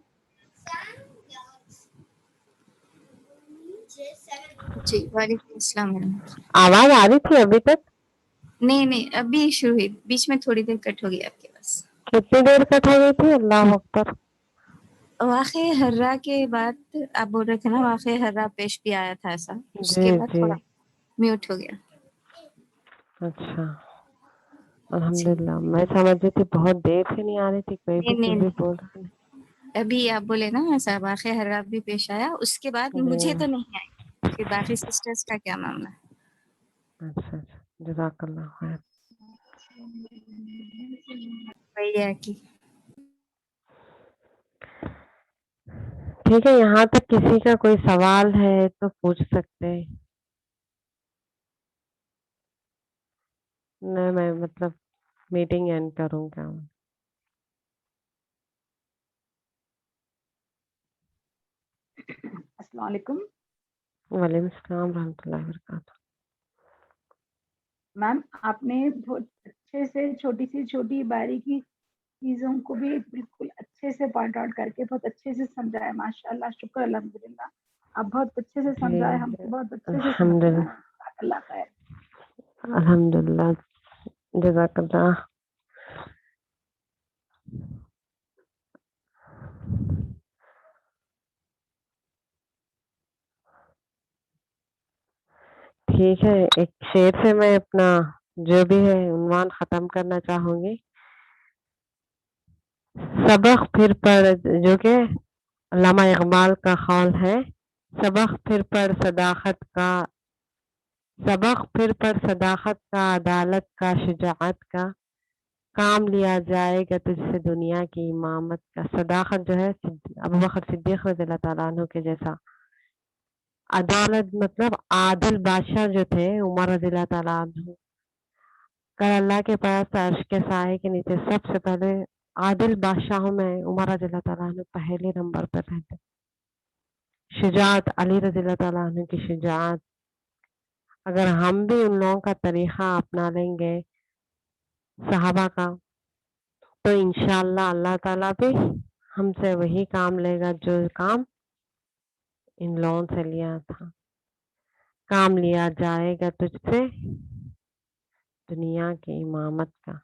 जी, वालेकुम अस्सलाम वरहमतुल्लाह। आवाज़ आ रही थी अभी तक? नहीं, अभी शुरू हुई, बीच में थोड़ी देर कट हो गई आपकी आवाज़। कितनी देर कट हो गई थी? अल्लाह अकबर। वाक़े हर्रा के बाद आप बोल रहे थे ना, वाक़े हर्रा पेश भी आया था ऐसा, जी, उसके बाद जी। थोड़ा म्यूट हो गया। अच्छा, जी। अल्हम्दुलिल्लाह। मैं समझ रही थी बहुत देर से नहीं आ रही थी, कोई भी नहीं, कुछ भी बोल रहा है। अभी आप बोले ना ऐसा वाक़े हर्रा भी पेश आया, उसके बाद मुझे तो जी, नहीं आई, फिर बाकी सिस्टर्स का क्या मामला है? अच्छा, अच्छा। जज़ाकल्लाह खैर। वही है कि ठीक है, यहाँ तक किसी का कोई सवाल है तो पूछ सकते हैं। नहीं, मैं मतलब मीटिंग एंड करूँ क्या? अस्सलाम वालेकुम। वालेकुम सलाम रहमतुल्लाहि व बरकातहू। मैम, आपने बहुत अच्छे से छोटी बारीकी चीज़ों को भी बिल्कुल अच्छे से पॉइंट आउट करके बहुत अच्छे से समझाया। माशाअल्लाह, शुक्र अल्हम्दुलिल्लाह। आप बहुत अच्छे से जी, समझाए, हमको बहुत अच्छे से समझ में अल्हम्दुलिल्लाह, आया। अल्लाह खैर। अल्हम्दुलिल्लाह, जज़ाकल्लाह। ठीक है, एक शेर से मैं अपना जो भी है उन्वान ख़त्म करना चाहूँगी। सबक फिर पढ़, जो कि अल्लामा इक़बाल का क़ौल है, सबक फिर पढ़ सदाक़त का, सबक फिर पढ़ सदाक़त का, अदालत का, शुजाअत का, काम लिया जाएगा तुझसे दुनिया की इमामत का। सदाक़त जो है अबू बकर सिद्दीक़ रज़ियल्लाहु ताला अन्हु के जैसा। अदालत मतलब आदिल बादशाह जो थे उमर रज़ियल्लाहु ताला अन्हु, कल अल्लाह के पास अर्श के साए के नीचे सबसे पहले आदिल बादशाहों में उमर रज़ियल्लाहु ताला अन्हु पहले नंबर पर रहते। शुजाअत अली रज़ियल्लाहु ताला अन्हु की शुजाअत, अगर हम भी उन लोगों का तरीक़ा अपना लेंगे सहाबा का, तो इंशाअल्लाह अल्लाह ताला भी हमसे वही काम लेगा जो काम इन लोगों से लिया था। काम लिया जाएगा तुझसे दुनिया की इमामत का।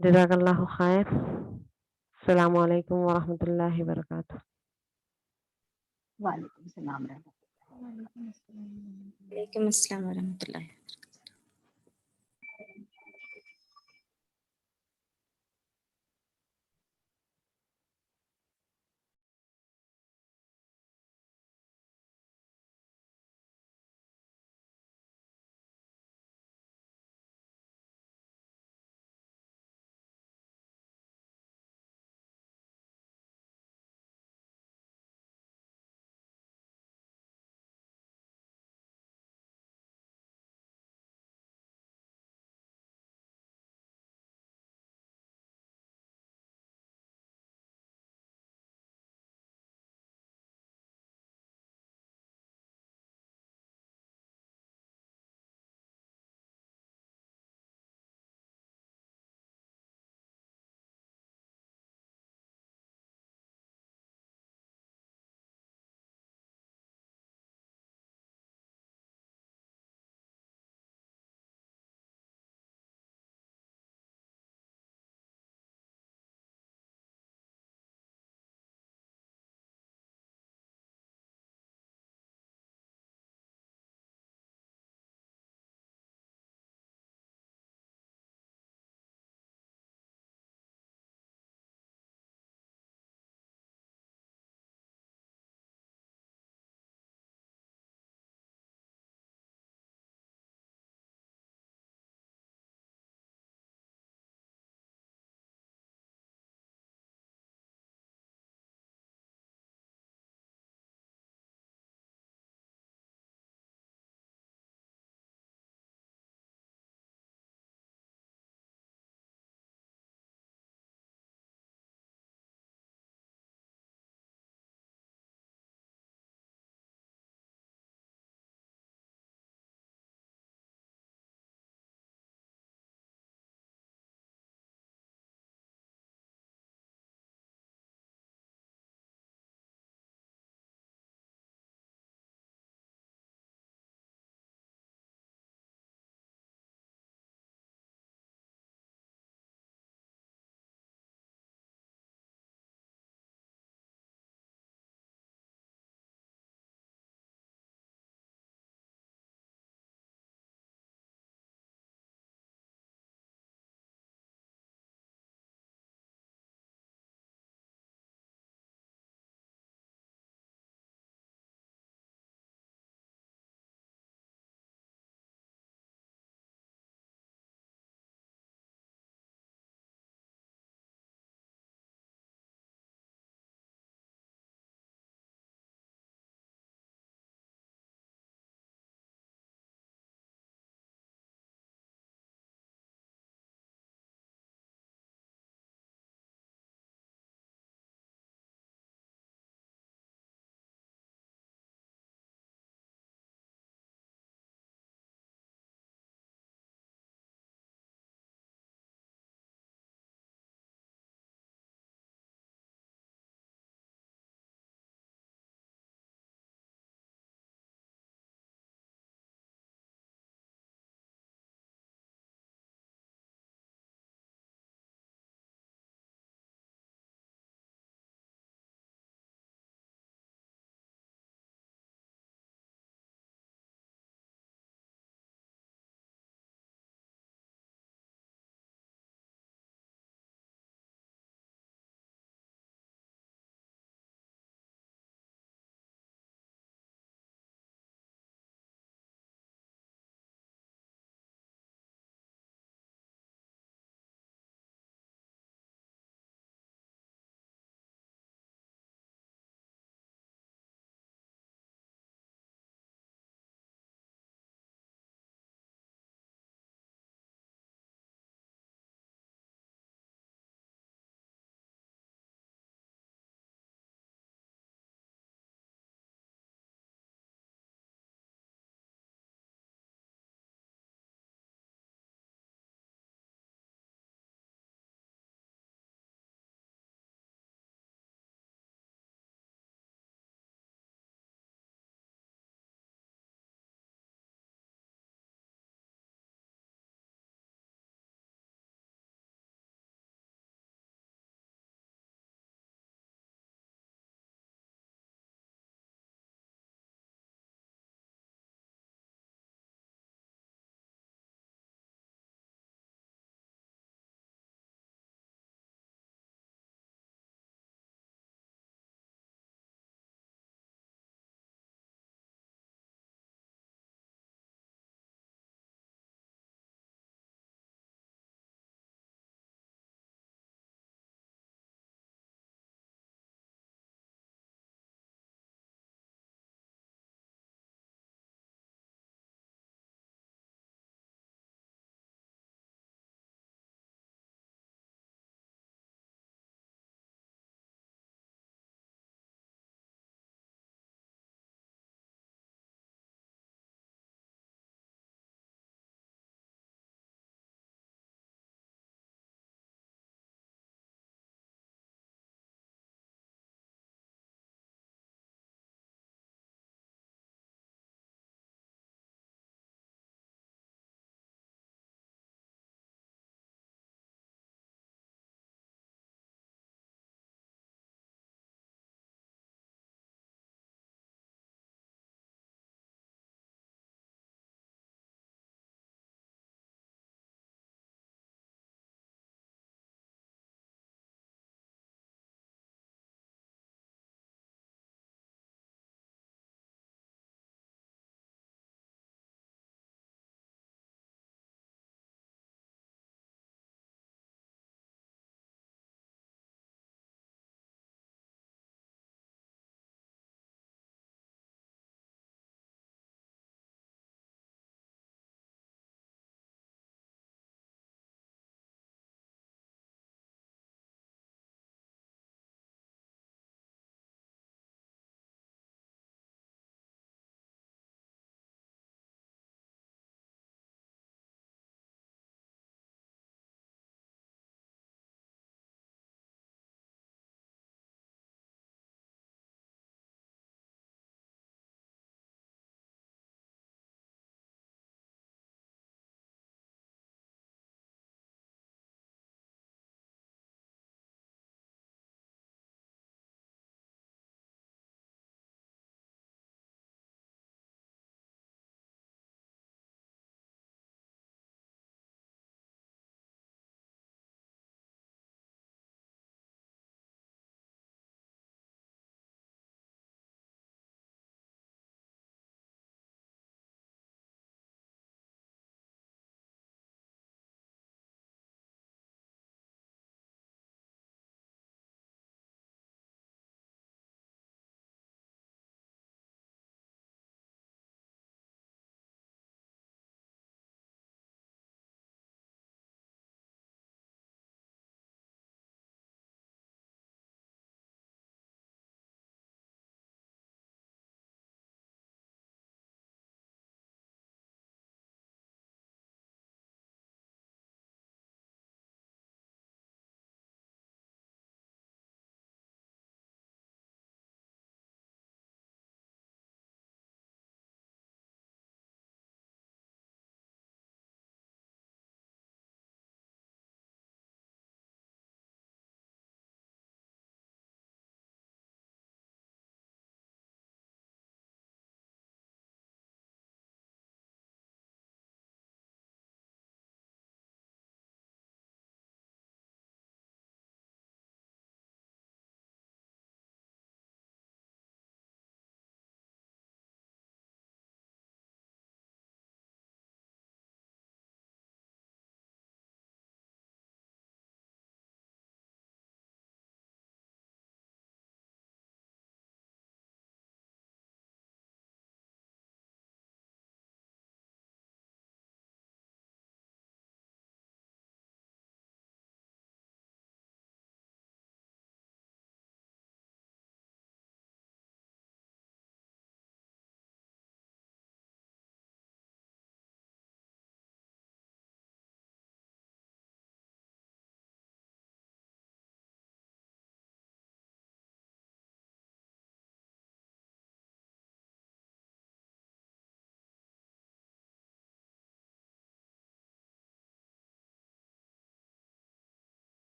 जज़ाकल्लाहु खैर। अस्सलामु अलैकुम व रहमतुल्लाहि व बरकातहू। वालेकुम सलाम रहमतुल्लाह। वालेकुम अस्सलाम वरहमतुल्लाह।